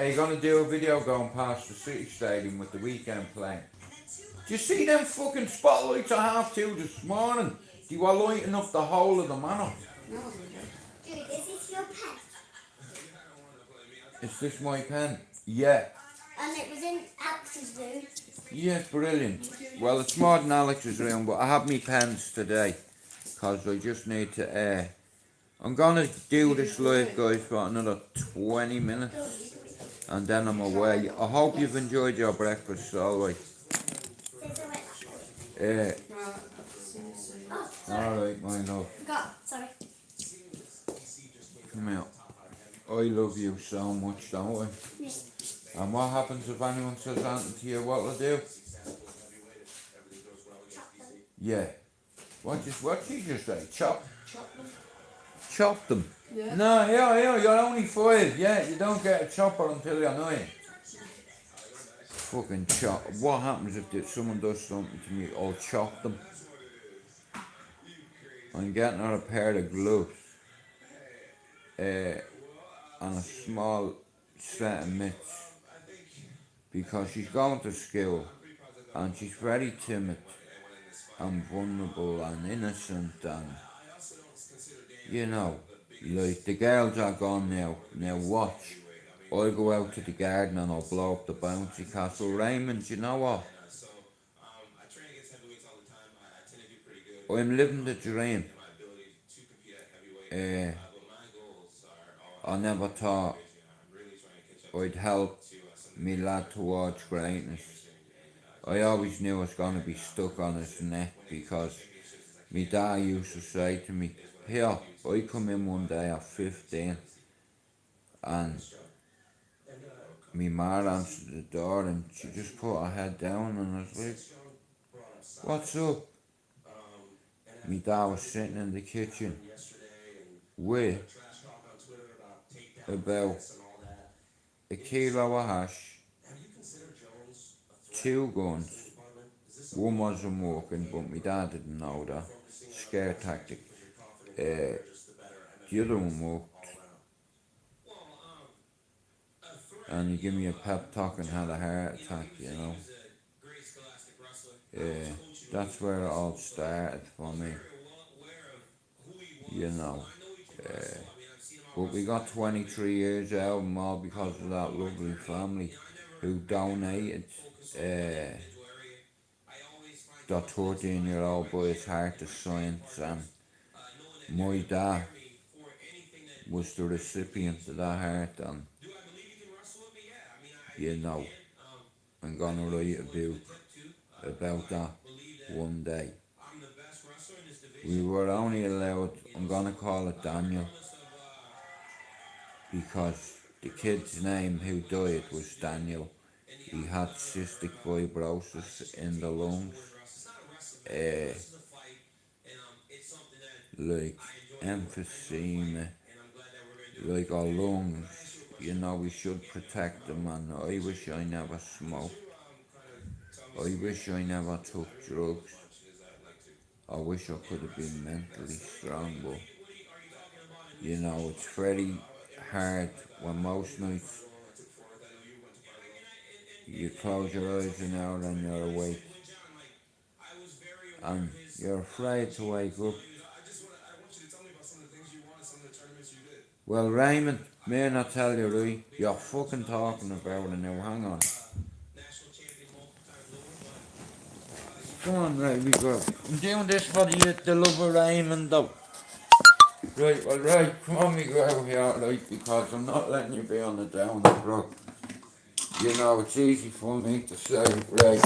you gonna do a video going past the City Stadium with the weekend playing? Do you see them fucking spotlights at 2:30 this morning? They were lighting up the whole of the manor. No, I wasn't good. Dude, is this your pen? Is this my pen? Yeah. And it was in Alex's room. Yeah, brilliant. Well, it's more than Alex's room, but I have me pens today. Because I just need to, I'm gonna do this live, guys, for another 20 minutes. And then I'm away. I hope you've enjoyed your breakfast, alright. Right, see you soon. Oh, sorry. Alright, my love. Forgot, sorry. Come here. I love you so much, don't I? Yes. And what happens if anyone says anything to you? What'll I do? Yeah. What did you just say? Chop? Chop them. Chop them? Yeah. No, yeah, you're only 5. Yeah, you don't get a chopper until you're 9. Fucking chop. What happens if someone does something to me? I'll chop them. I'm getting her a pair of gloves. And a small set of mitts. Because she's going to school. And she's very timid. And vulnerable and innocent and, you know, like the girls are gone now. Now watch. I'll go out to the garden and I'll blow up the bouncy castle. Raymond, you know what? I'm living the dream. I never thought I'd help me lad towards greatness. I always knew I was going to be stuck on his neck because my dad used to say to me, here, I come in one day at 15 and my ma answered the door and she just put her head down and I was like, what's up? My dad was sitting in the kitchen with about a kilo of hash, 2 guns. One wasn't working, but my dad didn't know that. Scare tactic. The other one worked. And he gave me a pep talk and had a heart attack, you know. That's where it all started for me. You know. But we got 23 years out and all because of that lovely family who donated their 13-year-old boy's heart to science, and my dad was the recipient of that heart, and you know, I'm gonna write a book about that one day. we were only allowed, I'm gonna call it Daniel, because the kid's name who died was Daniel. He had cystic fibrosis in the lungs, like emphysema, like our lungs. You know, we should protect them, and I wish I never smoked. I wish I never took drugs. I wish I could have been mentally strong, but you know, it's very hard when most nights you close your eyes an hour and you're awake, and you're afraid to wake up. Well, Raymond, may I not tell you, right? You're fucking talking about it now, hang on. Come on, right, girl. I'm doing this for the love of Raymond, though. Right, well, right, come on, me girl here, right, because I'm not letting you be on the down, bro. You know, it's easy for me to say, right,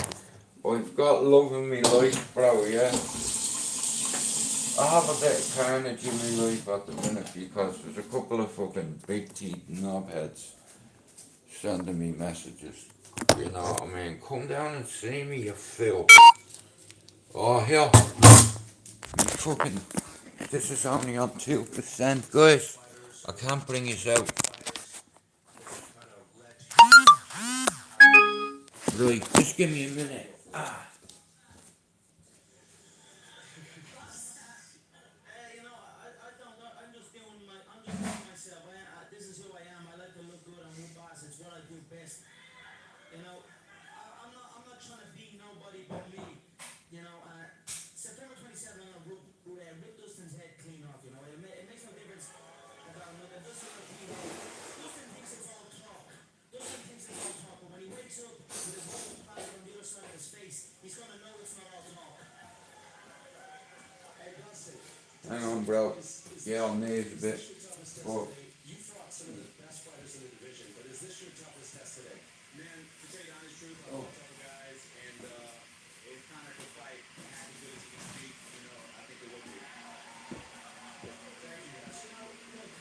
I've got love in me life, bro, yeah? I have a bit of carnage in my life at the minute because there's a couple of fucking big teeth knobheads sending me messages. You know what I mean? Come down and see me, you fool. Oh, here. You fucking... This is only on 2%, guys. I can't bring this out. Right, just give me a minute. You know, I don't know. I'm just doing myself. This is who I am. I like to look good on my boss. It's what I do best. You know, I'm not trying to be nobody but me. You know, September 27th, I'm gonna rip Dustin's head clean off. You know, it makes no difference about another. Dustin will clean head. Dustin thinks it's all talk. Dustin thinks it's all talk, but when he wakes up with his nose plastered on the other side of his face, he's gonna know it's not all talk. Hey, Dustin. Hang on, bro. Yeah, I'll need a bit. But You fought some of the best fighters in the division, but is this your toughest test today? Man, to tell you the honest truth, I love tough guys, and if Conor could fight half as good as he can speak, you know, I think it would be. Thank you, guys. You know, look,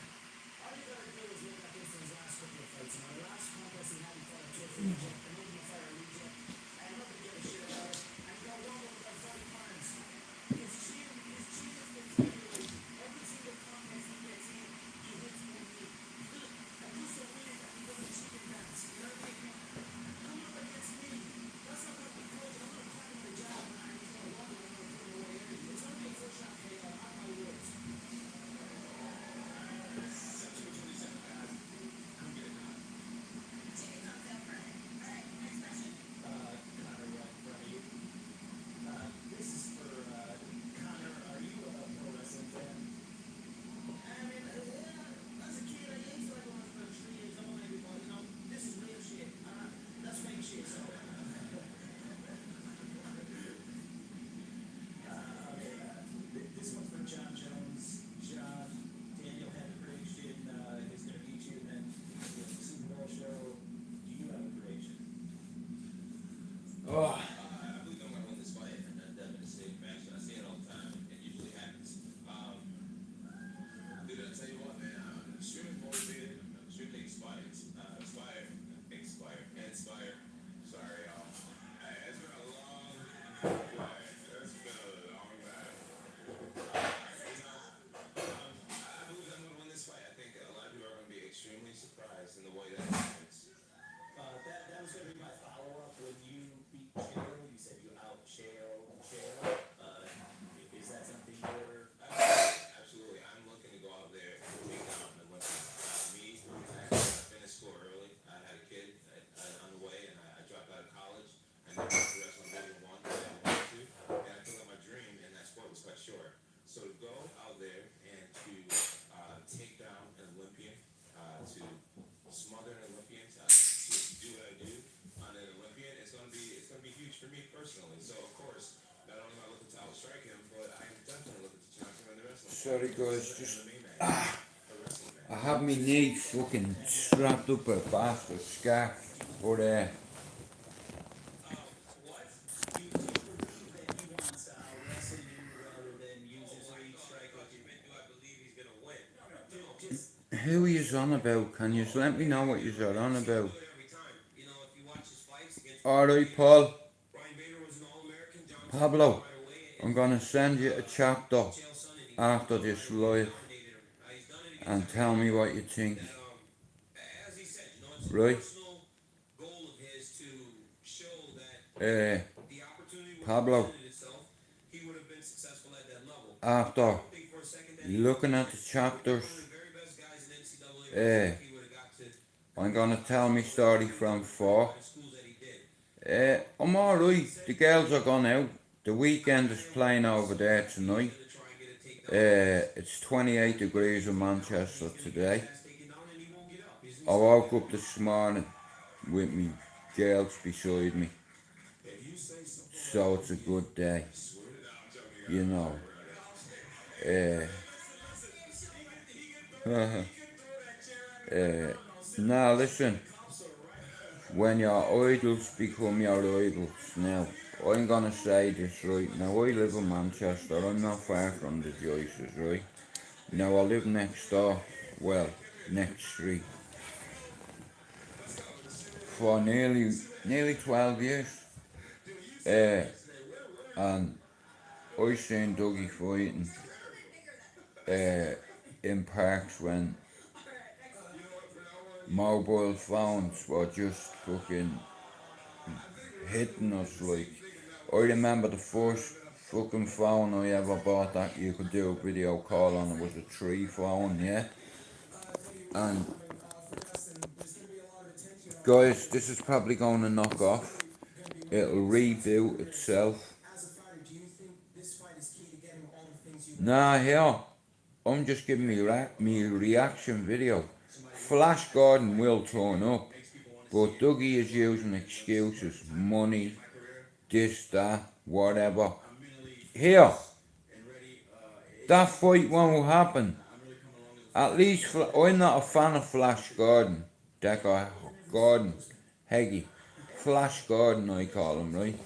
all you gotta do is look at Dustin's last couple of fights. You know, the last contest he had, he fought a tough reject, the movie fight a reject, and nobody gave a shit about it. And he got one with about 40 pounds. His chin is continually, every single contest he gets in, he hits one knee. And just so weird that he does a chicken dance. You know what I mean? Come up against me. That's not gonna be good. I'm gonna crack him with a jab, and he's gonna run and I'm gonna put him away early. It's gonna be a first shot KO, mark my words. September 27th, guys. Come get it done. Chicken cocktail Friday. Alright, next question. Connor, right in front of you. This is for Connor. Are you a pro wrestling fan? I mean, as a kid, I used to like when I was about 3 years old, maybe, but you know, this is real shit. That's fake shit, so. This one's for John Jones. John, Daniel had a prediction. He's going to beat you, and then the Super Bowl show. Do you have a prediction? oh, I believe I'm going to win this fight, and that's a devastating match. I see it all the time. It usually happens. Dude, I tell you what, man, I'm extremely motivated. I'm extremely inspired. Sorry, y'all. It's been a long ride. It's been a long ride. I believe I'm going to win this fight. I think a lot of people are going to be extremely surprised in the way that it happens. That was going to be my follow-up. When you beat Chael, you said you out-Chael. Is that something you're... Absolutely. I'm looking to go out there and take down the Olympian. I finished school early. I had a kid on the way, and I dropped out of college. I never went to wrestling Division I that I wanted to, and I feel like my dream in that sport was cut short. So to go out there and to take down an Olympian, to smother an Olympian, to do what I do on an Olympian, it's gonna be huge for me personally. So of course, not only am I looking to outstrike him, but I am definitely looking to challenge him in the wrestling. sorry, guys. Just... I have my knee fucking strapped up a bastard scarf. But, What? Do you believe that he wants to out-wrestle you rather than use his Who are you on about? Can you let me know what you're on about? Alright, Paul. Pablo, I'm gonna send you a chapter after this live and tell me what you think. Right? Pablo, after looking at the chapters, I'm gonna tell my story from 4. I'm alright. The girls are gone out. The weekend is playing over there tonight. It's 28 degrees in Manchester today. I woke up this morning with me girls beside me. So it's a good day. You know. Now listen. When your idols become your idols. Now, I'm gonna say this right. Now, I live in Manchester. I'm not far from the Joyces, right? Now, I live next door. Well, next street. For nearly 12 years. And I seen Dougie fighting in parks when mobile phones were just fucking hitting us like. I remember the first fucking phone I ever bought that you could do a video call on. It was a 3 phone, yeah. And guys, this is probably going to knock off. It'll reboot itself. Nah, here. I'm just giving me reaction video. Flash Gordon will turn up, but Dougie is using excuses, money, this, that, whatever. Here, that fight won't happen. At least I'm not a fan of Flash Gordon. That guy, Gordon, Heggie. Flash Gordon, I call him, right?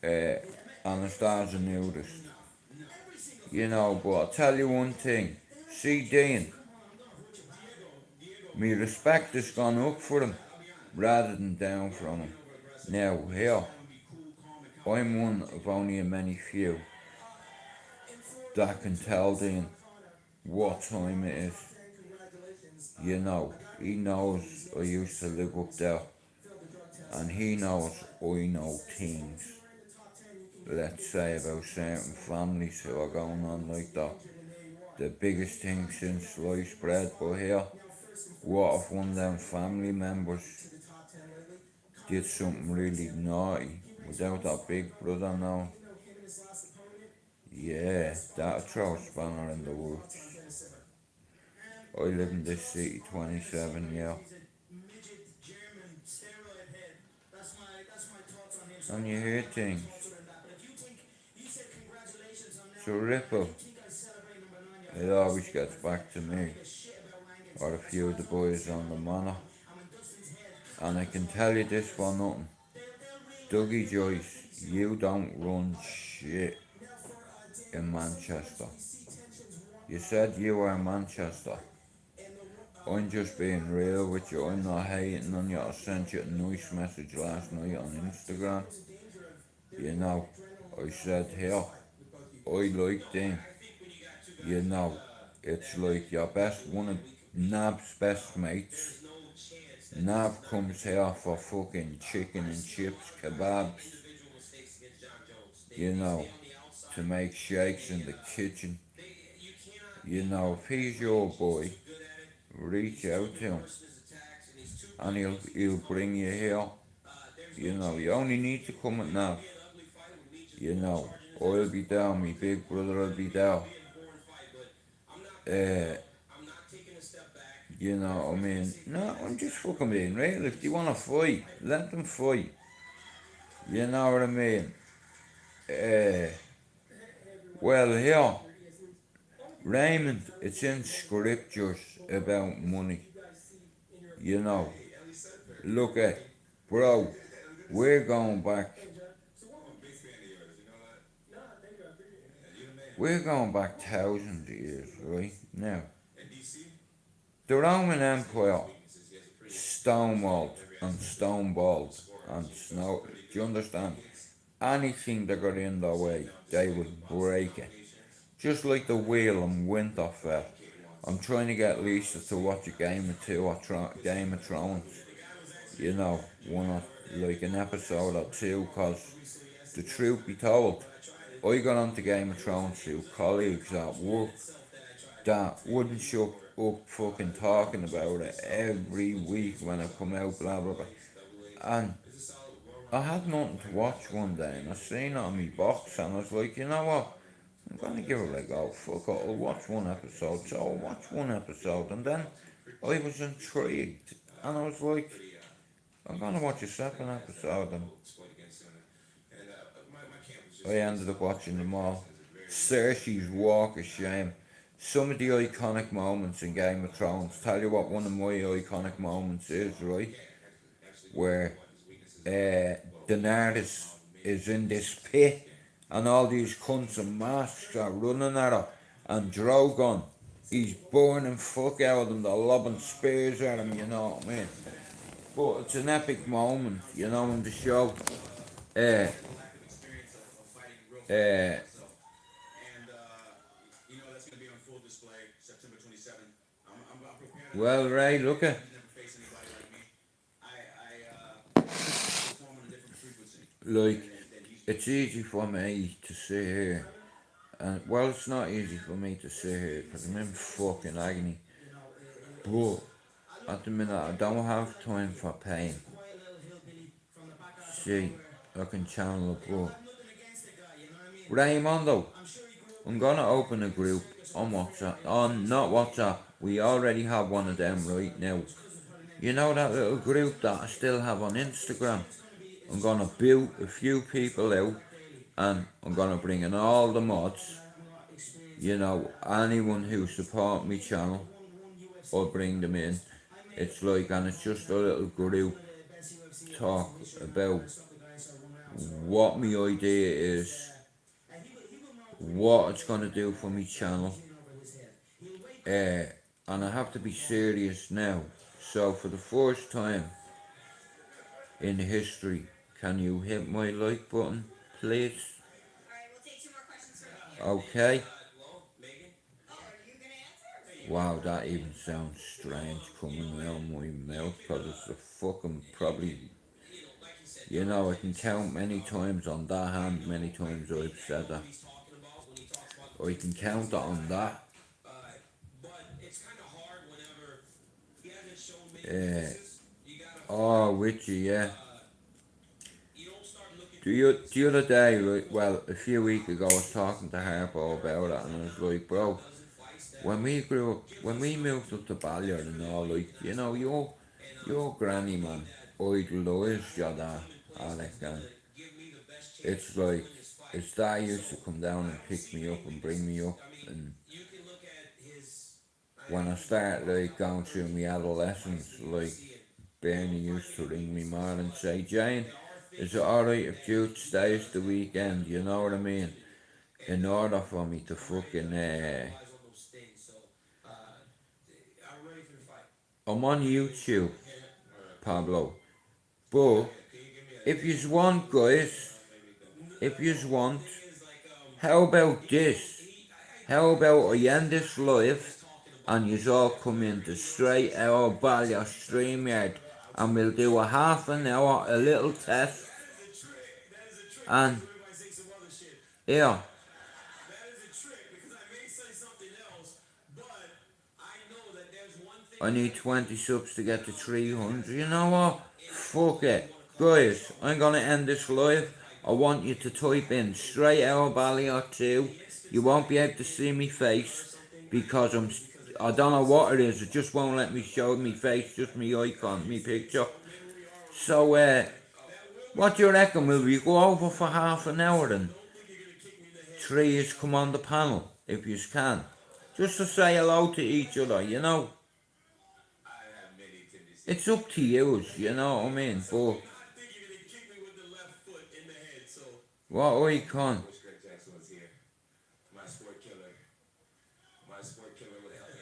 And the star's a nudist. You know, but I'll tell you one thing. See Dean, me respect has gone up for him rather than down from him. Now, here, I'm one of only a many few that can tell Dean what time it is. You know, he knows I used to live up there, and he knows I know things, let's say, about certain families who are going on like that. The biggest thing since sliced bread, but here, what if one of them family members did something really naughty without that big brother knowing? Yeah, that'll throw a spanner in the works. I live in this city 27 years. And you hear things. So Ripple, it always gets back to me, or a few of the boys on the manor. And I can tell you this for nothing. Dougie Joyce, you don't run shit in Manchester. You said you were in Manchester. I'm just being real with you. I'm not hating on you. I sent you a nice message last night on Instagram. You know, I said here, I liked him. You know, it's like your one of Nab's best mates. Nab comes here for fucking chicken and chips, kebabs. You know, to make shakes in the kitchen. You know, if he's your boy, reach out to him, and he'll bring you here. You know, you only need to come at Nav. You know, I'll be there, my big brother will be there. You know what I mean? No, I'm just fucking being real. If they want to fight, let them fight. You know what I mean? Well, here, Raymond, it's in scriptures about money. You know, look at, bro, we're going back. We're going back thousands of years, right? Now, the Roman Empire stonewalled and stoneballed and snow. Do you understand? Anything that got in their way, they would break it. Just like the wheel in Winterfell. I'm trying to get Lisa to watch a game or two or Game of Thrones. You know, one or like an episode or two, cause the truth be told, I got onto Game of Thrones through colleagues at work that wouldn't shut up fucking talking about it every week when I come out, blah blah blah. And I had nothing to watch one day, and I seen it on my box, and I was like, you know what? I'm gonna give it a go. Fuck it, I'll watch one episode. So I'll watch one episode, and then I was intrigued, and I was like, I'm gonna watch a second episode, and I ended up watching them all. Cersei's walk of shame. Some of the iconic moments in Game of Thrones. Tell you what, one of my iconic moments is, right? Where Daenerys is in this pit and all these cunts and masks are running at her, and Drogon, he's burning fuck out of them, they're lobbing spears at him, you know what I mean? But it's an epic moment, you know, in the show. Uh, uh, well, Ray, look at. Like, it's easy for me to sit here, and well, it's not easy for me to sit here because I'm in fucking agony. But at the minute, I don't have time for pain. See, I can channel it, but Raymondo, I'm gonna open a group on WhatsApp. On not WhatsApp. We already have one of them right now. You know that little group that I still have on Instagram? I'm gonna boot a few people out, and I'm gonna bring in all the mods. You know, anyone who support me channel, I'll bring them in. It's like, and it's just a little group talk about what my idea is, what it's gonna do for my channel, and I have to be serious now. So for the first time in history, can you hit my like button, please? Okay. Wow, that even sounds strange coming out of my mouth because it's a fucking probably, you know, I can count many times on that hand, many times I've said that. I can count it on that. Oh, Richie, yeah. The other day, like, well, a few weeks ago, I was talking to Harpo about it, and I was like, bro, when we grew up, when we moved up to Ballyer and all, like, you know, your granny, man, idolised your dad, Alec, and it's like, his dad used to come down and pick me up and bring me up, and when I started, like, going through my adolescence, like, Bernie used to ring me mom and say, Jane, is it alright if Jude stays the weekend, you know what I mean? In order for me to fucking, I'm on YouTube, Pablo, but if yous want, guys, if yous want, how about this? How about I end this live and yous all come into Straight Out Ballyer StreamYard and we'll do a half an hour, a little test, and yeah, I need 20 subs to get to 300. You know what? Fuck it. Guys, I'm gonna end this live. I want you to type in Straight Out Ballyer 2. You won't be able to see me face because I don't know what it is. It just won't let me show me face, just me icon, me picture. So, what do you reckon? Will we go over for half an hour and three is come on the panel, if you can? Just to say hello to each other, you know? It's up to you know what I mean? But what icon?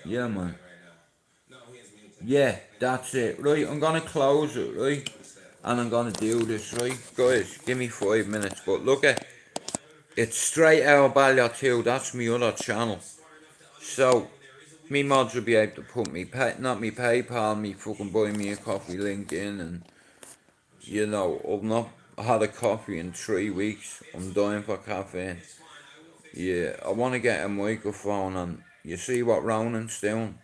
Yeah, man. Yeah, that's it. Right, I'm gonna close it, right? And I'm gonna do this, right? Guys, give me 5 minutes. But look at it's Straight Out Ballier 2, that's my other channel. So me mods will be able to put me not me PayPal, me fucking buy me a coffee link in, and you know, I've not had a coffee in 3 weeks. I'm dying for caffeine. Yeah, I wanna get a microphone, and you see what Ronan's doing?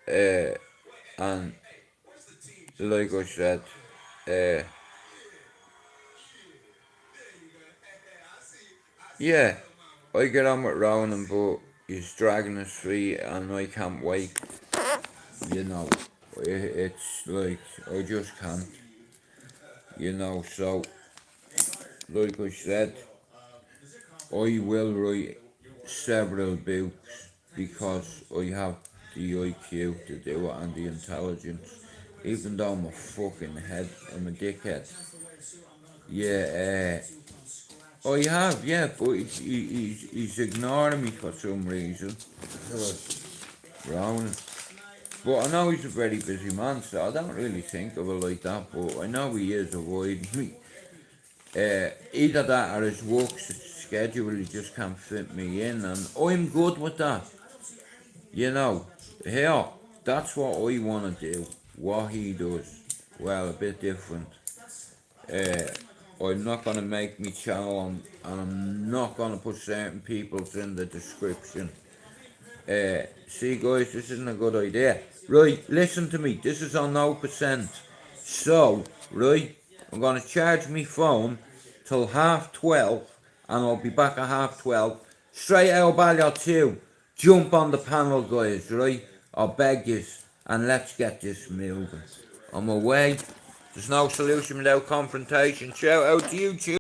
And like I said, yeah, I get on with Ronan, but he's dragging his feet, and I can't wait. You know, it's like I just can't. You know, so like I said, I will write several books because I have the IQ to do it and the intelligence. Even though I'm a fucking head, I'm a dickhead. Yeah, I have, yeah, but he's ignoring me for some reason. Ronan. But I know he's a very busy man, so I don't really think of it like that, but I know he is avoiding me. Either that or his work schedule, he just can't fit me in, and I'm good with that. You know, here, that's what I want to do. What he does, well, a bit different. I'm not going to make me channel on, and I'm not going to put certain people's in the description. See guys, this isn't a good idea. Right, listen to me, this is on 0%. So, right, I'm going to charge me phone till 12:30, and I'll be back at 12:30. Straight Out Ballier 2, jump on the panel guys, right? I beg you, and let's get this moving. I'm away. There's no solution without confrontation. Shout out to YouTube.